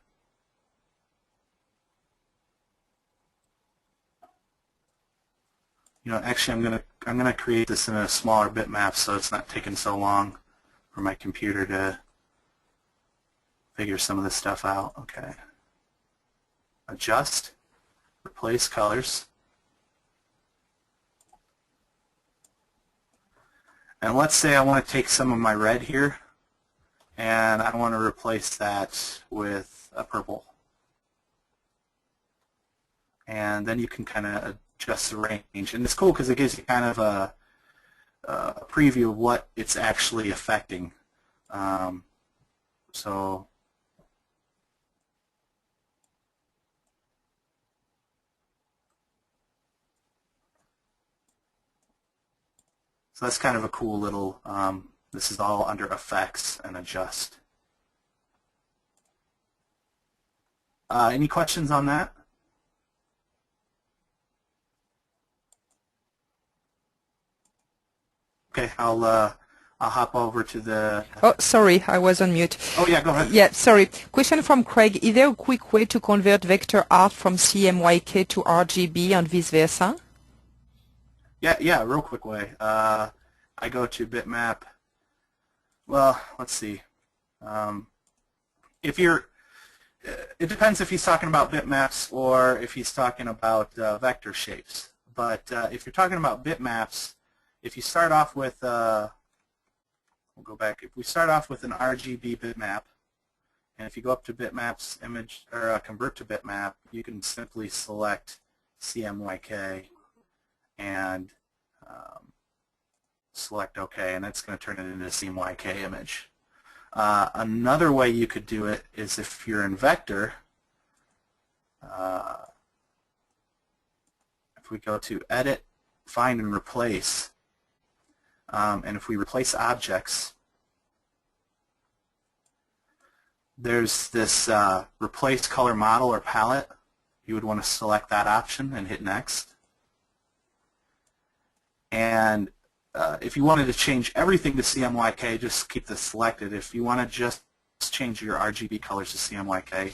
Actually, I'm gonna create this in a smaller bitmap so it's not taking so long for my computer to figure some of this stuff out. Okay. Adjust, replace colors, and let's say I want to take some of my red here and I want to replace that with a purple. And then you can kind of adjust the range, and it's cool because it gives you kind of a preview of what it's actually affecting. So that's kind of a cool little, this is all under Effects and Adjust. Any questions on that? Okay, I'll hop over to the... Oh, sorry, I was on mute. Oh, yeah, go ahead. Yeah, sorry. Question from Craig. Is there a quick way to convert vector art from CMYK to RGB and vice versa? Yeah, real quick way. I go to bitmap, well, let's see. If you're, it depends if he's talking about bitmaps or if he's talking about vector shapes. But if you're talking about bitmaps, if you start off with, we'll go back. If we start off with an RGB bitmap, and if you go up to bitmaps, image or convert to bitmap, you can simply select CMYK and select OK, and it's going to turn it into a cmyk image. Another way you could do it is if you're in vector, if we go to edit, find, and replace, and if we replace objects, there's this replace color model or palette. You would want to select that option and hit next. And if you wanted to change everything to CMYK, just keep this selected. If you want to just change your RGB colors to CMYK,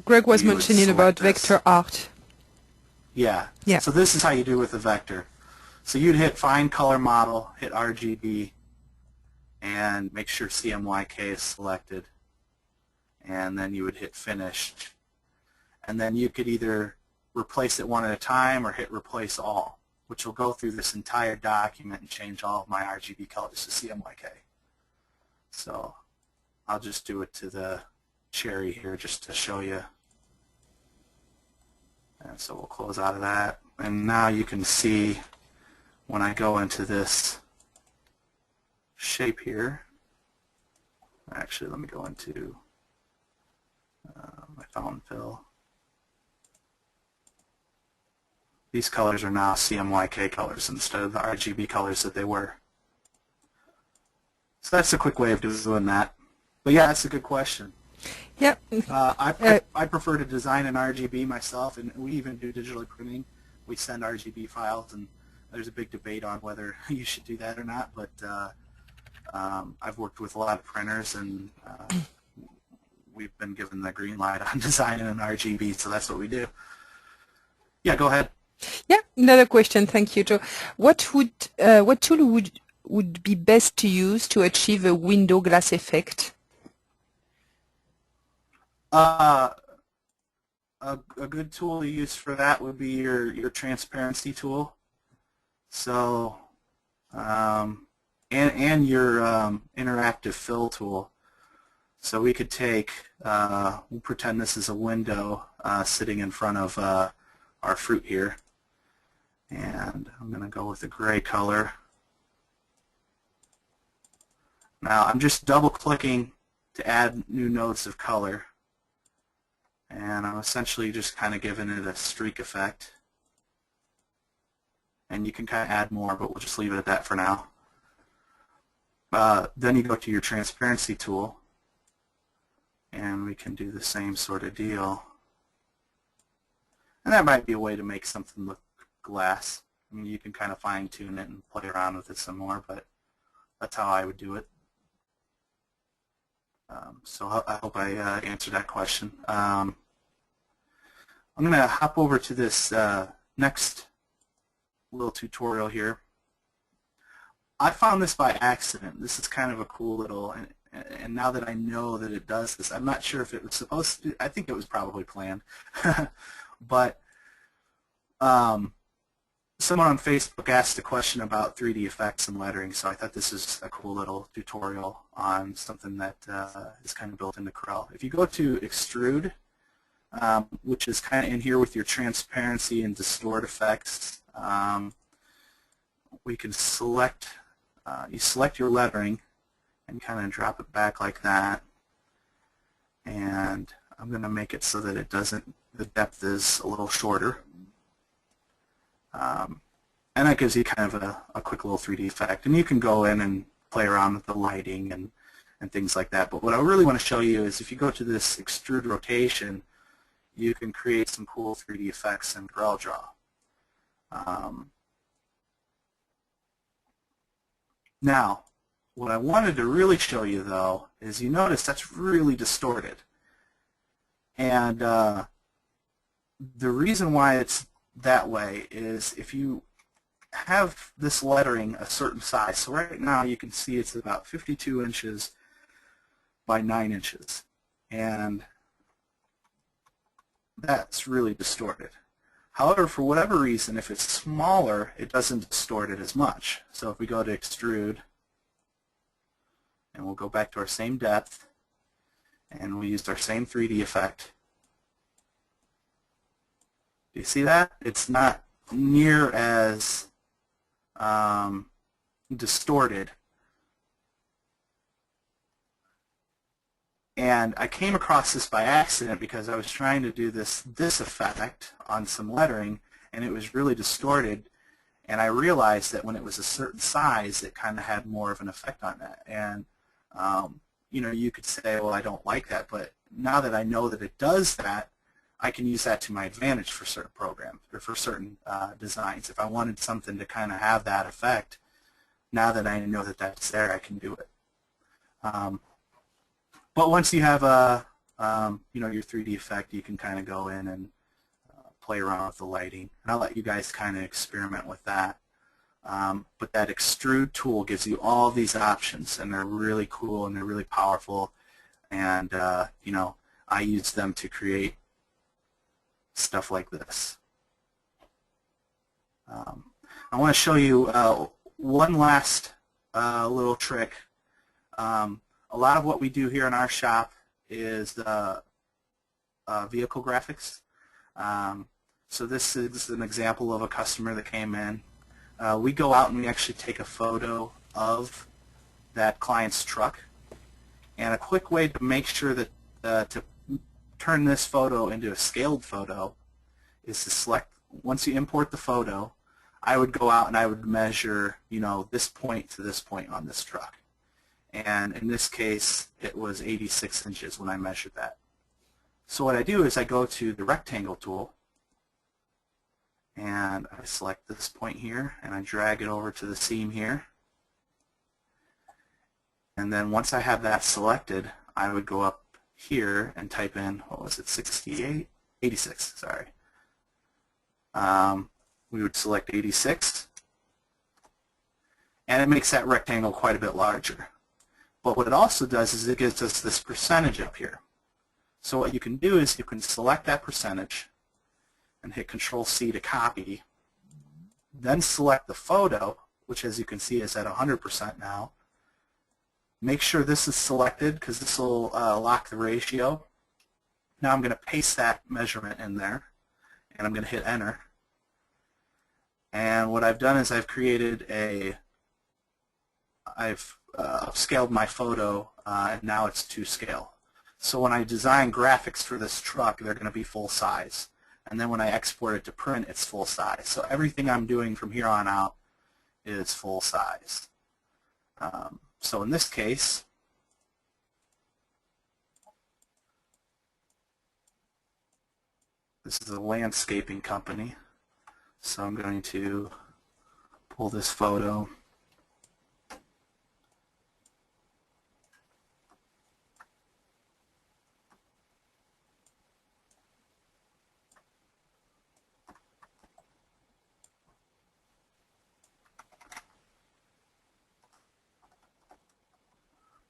Greg was mentioning about vector art. Yeah. Yeah. So this is how you do with a vector. So you'd hit Find Color Model, hit RGB, and make sure CMYK is selected. And then you would hit Finish. And then you could either replace it one at a time or hit Replace All, which will go through this entire document and change all of my RGB colors to CMYK. So I'll just do it to the cherry here just to show you. And so we'll close out of that. And now you can see when I go into this shape here, actually let me go into my fountain fill. These colors are now CMYK colors instead of the RGB colors that they were. So that's a quick way of doing that. But yeah, that's a good question. Yeah. I prefer to design in RGB myself, and we even do digital printing. We send RGB files, and there's a big debate on whether you should do that or not. But I've worked with a lot of printers, and we've been given the green light on designing in RGB, so that's what we do. Yeah, go ahead. Yeah, another question. Thank you, Joe. What tool would be best to use to achieve a window glass effect? A good tool to use for that would be your transparency tool. So and your interactive fill tool. So we could take, we'll pretend this is a window sitting in front of our fruit here. And I'm going to go with a gray color. Now I'm just double clicking to add new nodes of color. And I'm essentially just kind of giving it a streak effect. And you can kind of add more, but we'll just leave it at that for now. Then you go to your transparency tool, and we can do the same sort of deal. And that might be a way to make something look glass. I mean, you can kind of fine-tune it and play around with it some more, but that's how I would do it. So I hope I answered that question. I'm going to hop over to this next little tutorial here. I found this by accident. This is kind of a cool little, and now that I know that it does this, I'm not sure if it was supposed to. I think it was probably planned. But someone on Facebook asked a question about 3D effects and lettering, so I thought this is a cool little tutorial on something that is kind of built into Corel. If you go to Extrude, which is kind of in here with your transparency and distort effects, we can select, you select your lettering and kind of drop it back like that. And I'm going to make it so that it doesn't, the depth is a little shorter. And that gives you kind of a quick little 3D effect. And you can go in and play around with the lighting and things like that. But what I really want to show you is if you go to this extrude rotation, you can create some cool 3D effects in CorelDRAW. Now, what I wanted to really show you, though, is you notice that's really distorted. And the reason why it's that way is if you have this lettering a certain size. So right now you can see it's about 52 inches by 9 inches. And that's really distorted. However, for whatever reason, if it's smaller, it doesn't distort it as much. So if we go to extrude, and we'll go back to our same depth, and we used our same 3D effect. Do you see that? It's not near as distorted. And I came across this by accident because I was trying to do this effect on some lettering, and it was really distorted. And I realized that when it was a certain size, it kind of had more of an effect on that. And you know, you could say, well, I don't like that, but now that I know that it does that, I can use that to my advantage for certain programs or for certain designs. If I wanted something to kind of have that effect, now that I know that that's there, I can do it. But once you have you know, your 3D effect, you can kind of go in and play around with the lighting. And I'll let you guys kind of experiment with that. But that extrude tool gives you all these options, and they're really cool and they're really powerful. And you know, I use them to create stuff like this. I want to show you one last little trick. A lot of what we do here in our shop is vehicle graphics. So this is an example of a customer that came in. We go out and we actually take a photo of that client's truck. And a quick way to make sure that to turn this photo into a scaled photo is to select, once you import the photo, I would go out and I would measure, you know, this point to this point on this truck. And in this case, it was 86 inches when I measured that. So what I do is I go to the rectangle tool, and I select this point here, and I drag it over to the seam here. And then once I have that selected, I would go up here and type in, what was it, 68? 86, sorry. We would select 86, and it makes that rectangle quite a bit larger. But what it also does is it gives us this percentage up here. So what you can do is you can select that percentage and hit Control-C to copy, then select the photo, which as you can see is at 100% now. Make sure this is selected because this will lock the ratio. Now I'm going to paste that measurement in there, and I'm going to hit Enter. And what I've done is I've created I've upscaled my photo, and now it's to scale. So when I design graphics for this truck, they're going to be full size. And then when I export it to print, it's full size. So everything I'm doing from here on out is full size. So in this case, this is a landscaping company. So I'm going to pull this photo.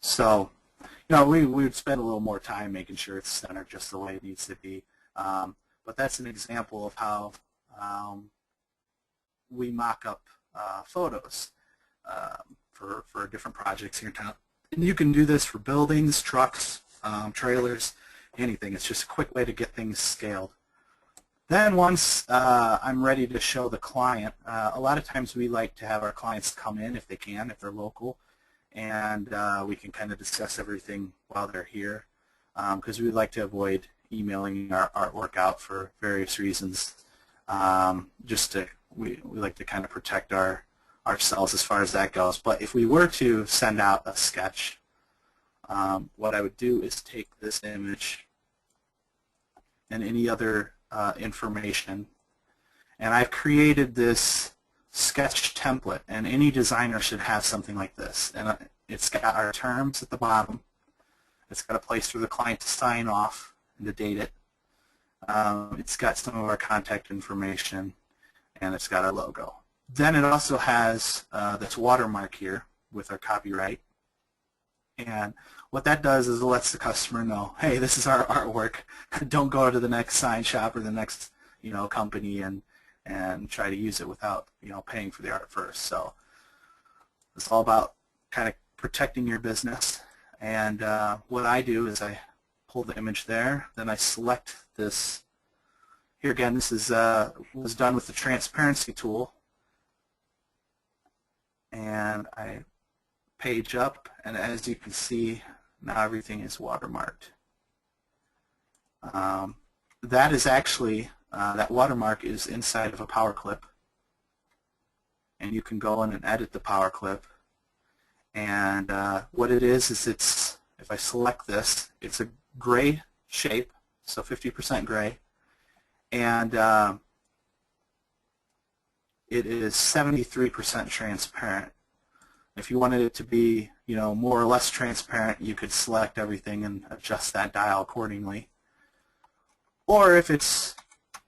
So, you know, we would spend a little more time making sure it's centered just the way it needs to be. But that's an example of how we mock up photos for different projects here in town. And you can do this for buildings, trucks, trailers, anything. It's just a quick way to get things scaled. Then once I'm ready to show the client, a lot of times we like to have our clients come in if they can, if they're local, and we can kind of discuss everything while they're here, because we like to avoid emailing our artwork out for various reasons. We like to kind of protect ourselves as far as that goes. But if we were to send out a sketch, what I would do is take this image and any other information, and I've created this sketch template, and any designer should have something like this. And it's got our terms at the bottom. It's got a place for the client to sign off and to date it. It's got some of our contact information, and it's got our logo. Then it also has this watermark here with our copyright. And what that does is it lets the customer know, hey, this is our artwork. Don't go to the next sign shop or the next company and try to use it without paying for the art first. So it's all about kind of protecting your business. And what I do is I pull the image there, then I select this. Here again, this is was done with the transparency tool, and I page up, and as you can see, now everything is watermarked. That is actually, that watermark is inside of a power clip, and you can go in and edit the power clip. And what it is it's, if I select this, it's a gray shape, so 50% gray, and it is 73% transparent. If you wanted it to be, more or less transparent, you could select everything and adjust that dial accordingly. Or if it's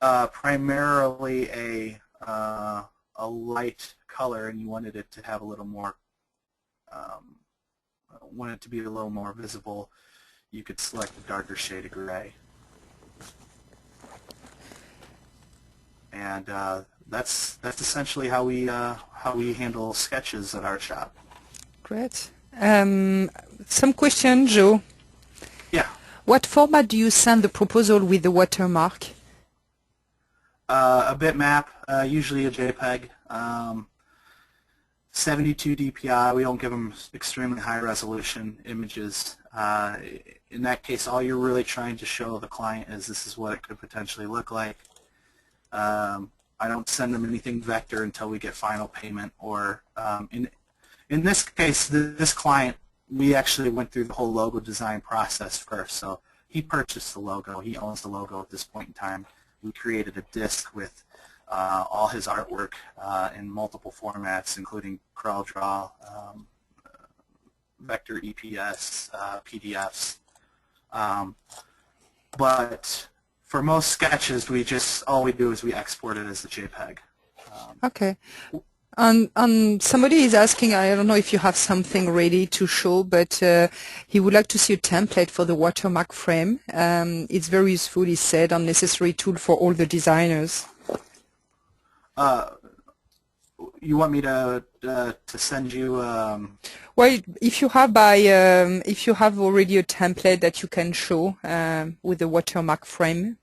primarily a light color and you wanted it to have a little more, want it to be a little more visible, you could select a darker shade of gray. And that's essentially how we handle sketches at our shop. Great. Some question, Joe. Yeah. What format do you send the proposal with the watermark? A bitmap, usually a JPEG. 72 DPI. We don't give them extremely high resolution images. In that case, all you're really trying to show the client is this is what it could potentially look like. I don't send them anything vector until we get final payment, or in this case, this client, we actually went through the whole logo design process first. So he purchased the logo. He owns the logo at this point in time. We created a disc with all his artwork in multiple formats, including CorelDRAW, Vector EPS, PDFs. But for most sketches, all we do is we export it as a JPEG. Okay. And somebody is asking, I don't know if you have something ready to show, but he would like to see a template for the watermark frame. It's very useful, he said, and necessary tool for all the designers. You want me to send you? Well, if you have if you have already a template that you can show with the watermark frame.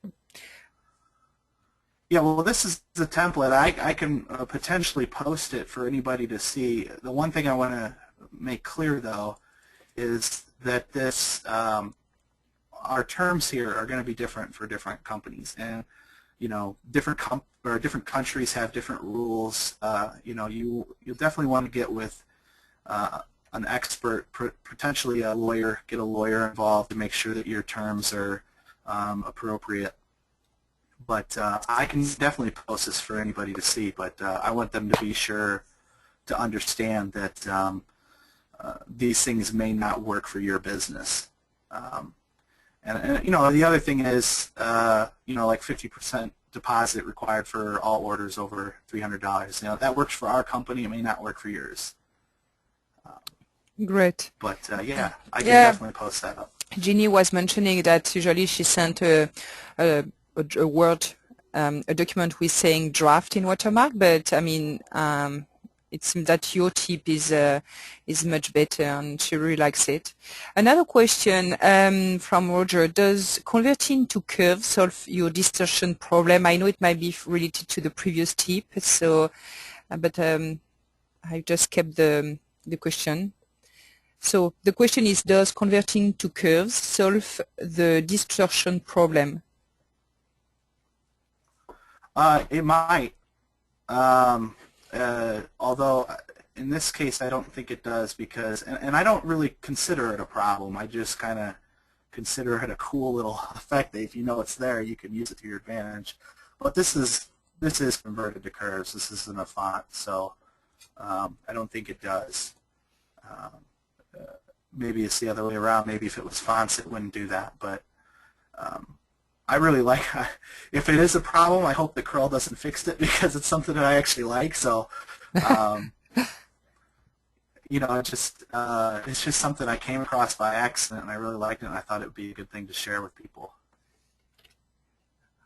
Yeah, well, this is the template. I can potentially post it for anybody to see. The one thing I want to make clear, though, is that this our terms here are going to be different for different companies, and different countries have different rules. You'll definitely want to get with an expert, potentially a lawyer. Get a lawyer involved to make sure that your terms are appropriate. But I can definitely post this for anybody to see, but I want them to be sure to understand that these things may not work for your business. And the other thing is, like 50% deposit required for all orders over $300. That works for our company. It may not work for yours. Great. But yeah, I can definitely post that up. Jeannie was mentioning that usually she sent a Word, a document with saying draft in watermark, but I mean, it seems that your tip is much better, and she really likes it. Another question from Roger: does converting to curves solve your distortion problem? I know it might be related to the previous tip, so, but I just kept the question. So the question is: does converting to curves solve the distortion problem? It might, although in this case I don't think it does, because, and I don't really consider it a problem. I just kind of consider it a cool little effect that if you know it's there, you can use it to your advantage. But this is converted to curves. This isn't a font, so I don't think it does. Maybe it's the other way around. Maybe if it was fonts, it wouldn't do that, but I really like, if it is a problem, I hope that Corel doesn't fix it, because it's something that I actually like. So Um, it's just something I came across by accident, and I really liked it, and I thought it would be a good thing to share with people.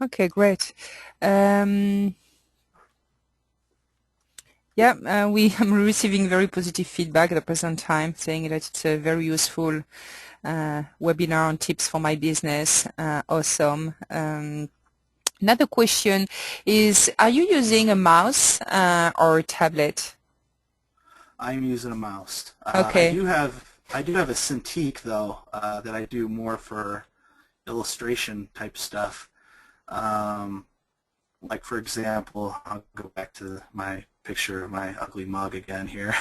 Okay, great. Yeah, I'm receiving very positive feedback at the present time, saying that it's a very useful webinar on tips for my business. Awesome. Another question is, are you using a mouse or a tablet? I'm using a mouse. I Okay. do have a Cintiq though that I do more for illustration type stuff. Like for example, I'll go back to my picture of my ugly mug again here.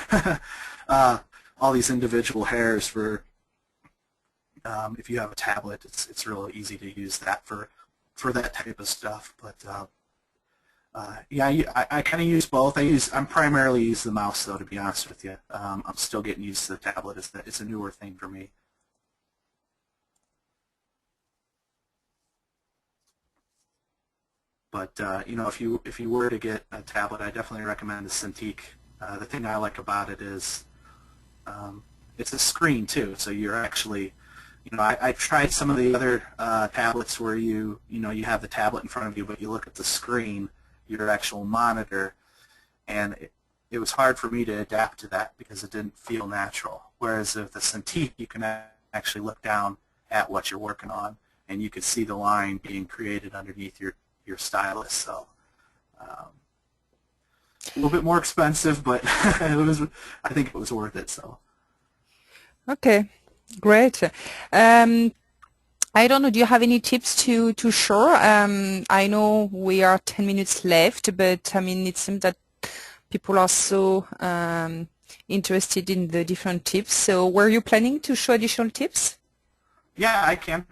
All these individual hairs for if you have a tablet, it's real easy to use that for that type of stuff. But yeah, I kind of use both. I'm primarily use the mouse though, to be honest with you. I'm still getting used to the tablet. It's a newer thing for me. But if you were to get a tablet, I definitely recommend the Cintiq. The thing I like about it is it's a screen too, so you're actually, I've tried some of the other tablets where you have the tablet in front of you, but you look at the screen, your actual monitor, and it was hard for me to adapt to that because it didn't feel natural. Whereas with the Cintiq, you can actually look down at what you're working on, and you can see the line being created underneath your stylus. So a little bit more expensive, but I think it was worth it. So. Okay, great. I don't know, do you have any tips to share? I know we are 10 minutes left, but I mean, it seems that people are so interested in the different tips. So were you planning to show additional tips? Yeah, I can.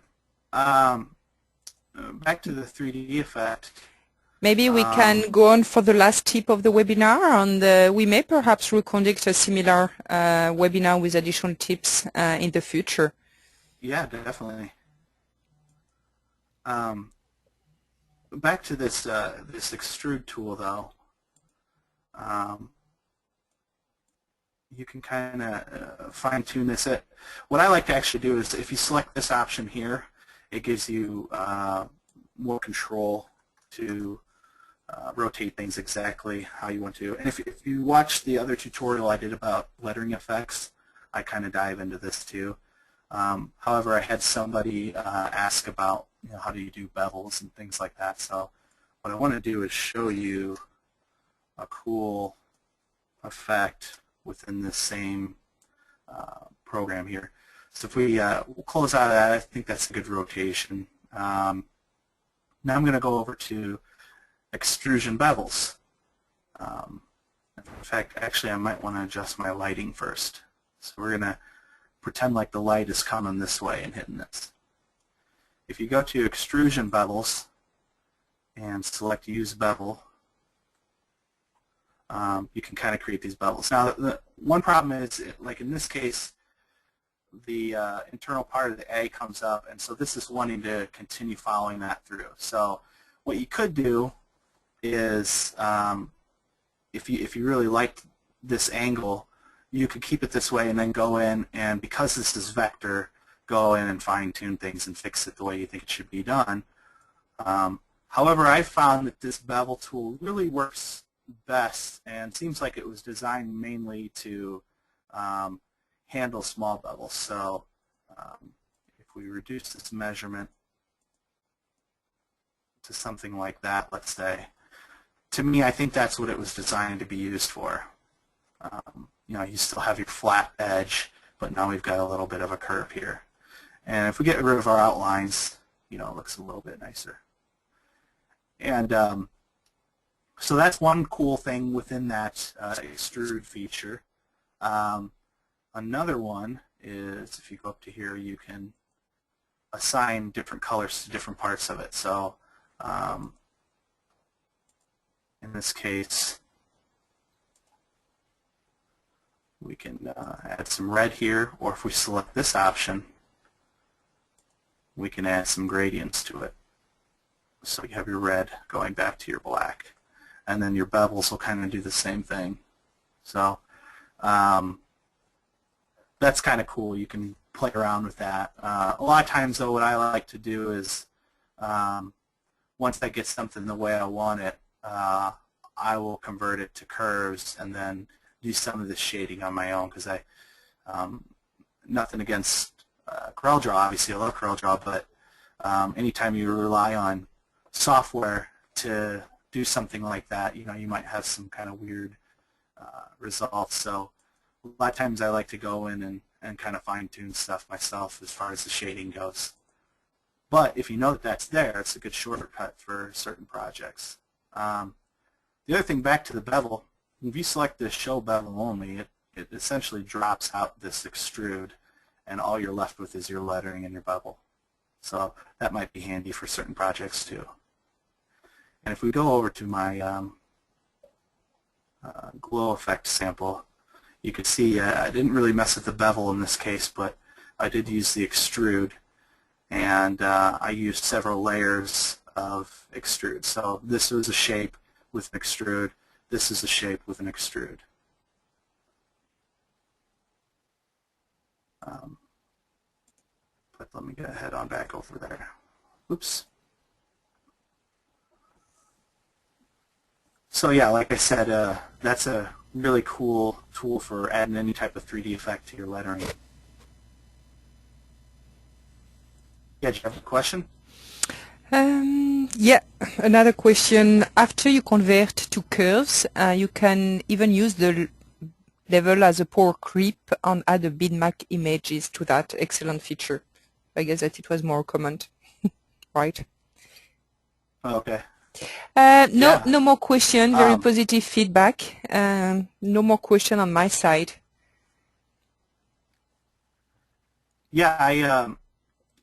Back to the 3D effect. Maybe we can go on for the last tip of the webinar, and we may perhaps reconduct a similar webinar with additional tips in the future. Yeah, definitely. Back to this this extrude tool though. You can kind of fine-tune this. What I like to actually do is if you select this option here, it gives you more control to rotate things exactly how you want to. And if you watch the other tutorial I did about lettering effects, I kind of dive into this too. However, I had somebody ask about how do you do bevels and things like that. So what I want to do is show you a cool effect within this same program here. So if we we'll close out of that, I think that's a good rotation. Now I'm going to go over to extrusion bevels. In fact, actually I might want to adjust my lighting first. So we're going to pretend like the light is coming this way and hitting this. If you go to extrusion bevels and select use bevel, you can kind of create these bevels. Now, the one problem is, like in this case, the internal part of the A comes up, and so this is wanting to continue following that through. So what you could do is, if you really like this angle, you could keep it this way and then go in, and because this is vector, go in and fine-tune things and fix it the way you think it should be done. However, I found that this bevel tool really works best and seems like it was designed mainly to handle small bevels. So if we reduce this measurement to something like that, let's say, to me, I think that's what it was designed to be used for. You still have your flat edge, but now we've got a little bit of a curve here. And if we get rid of our outlines, it looks a little bit nicer. And so that's one cool thing within that extrude feature. Another one is if you go up to here, you can assign different colors to different parts of it. So in this case, we can add some red here, or if we select this option, we can add some gradients to it. So you have your red going back to your black. And then your bevels will kind of do the same thing. So that's kind of cool. You can play around with that. A lot of times, though, what I like to do is once I get something the way I want it, I will convert it to curves and then do some of the shading on my own, because nothing against CorelDRAW, obviously I love CorelDRAW, but anytime you rely on software to do something like that, you might have some kind of weird results. So a lot of times I like to go in and kind of fine-tune stuff myself as far as the shading goes. But if you know that that's there, it's a good shortcut for certain projects. The other thing, back to the bevel, if you select the show bevel only, it essentially drops out this extrude, and all you're left with is your lettering and your bevel. So that might be handy for certain projects too. And if we go over to my glow effect sample, you can see I didn't really mess with the bevel in this case, but I did use the extrude, and I used several layers of extrude. So this was a shape with an extrude. This is a shape with an extrude. But let me go ahead on back over there. Oops. So yeah, like I said, that's a really cool tool for adding any type of 3D effect to your lettering. Yeah, do you have a question? Yeah, another question. After you convert to curves, you can even use the level as a power creep and add a bitmap images to that excellent feature. I guess that it was more comment, right? Okay. No more question. Very positive feedback. No more question on my side. Yeah,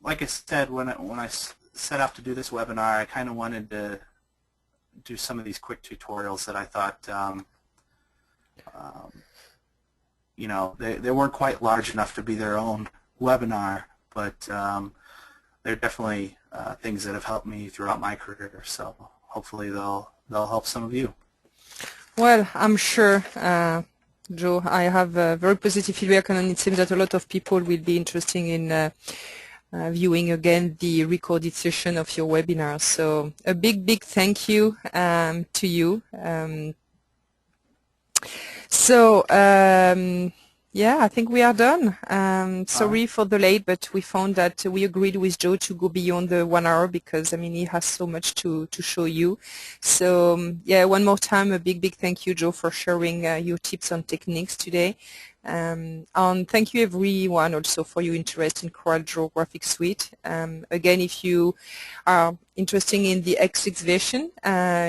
like I said, when I set out to do this webinar, I kind of wanted to do some of these quick tutorials that I thought, they weren't quite large enough to be their own webinar, but they're definitely things that have helped me throughout my career. So hopefully they'll help some of you. Well, I'm sure, Joe. I have very positive feedback, and it seems that a lot of people will be interested in viewing again the recorded session of your webinar. So a big thank you to you. Yeah, I think we are done. Sorry for the late, but we found that we agreed with Joe to go beyond the 1 hour because, I mean, he has so much to show you. So, yeah, one more time, a big thank you, Joe, for sharing your tips and techniques today. And thank you, everyone, also for your interest in CorelDRAW Graphic Suite. Again, if you are interested in the X6 version,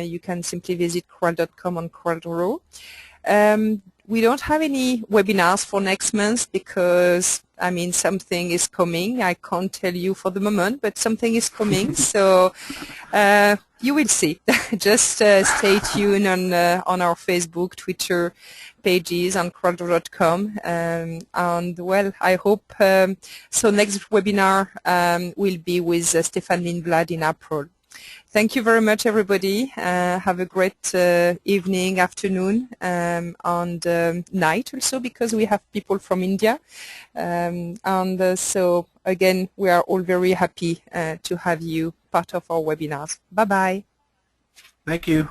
you can simply visit corel.com on CorelDRAW. We don't have any webinars for next month because, I mean, something is coming. I can't tell you for the moment, but something is coming. So you will see. Just stay tuned on our Facebook, Twitter pages, on CorelDRAW.com. And, well, I hope so next webinar will be with Stefan Lindblad in April. Thank you very much, everybody. Have a great evening, afternoon, and night also, because we have people from India. So, again, we are all very happy to have you part of our webinars. Bye-bye. Thank you.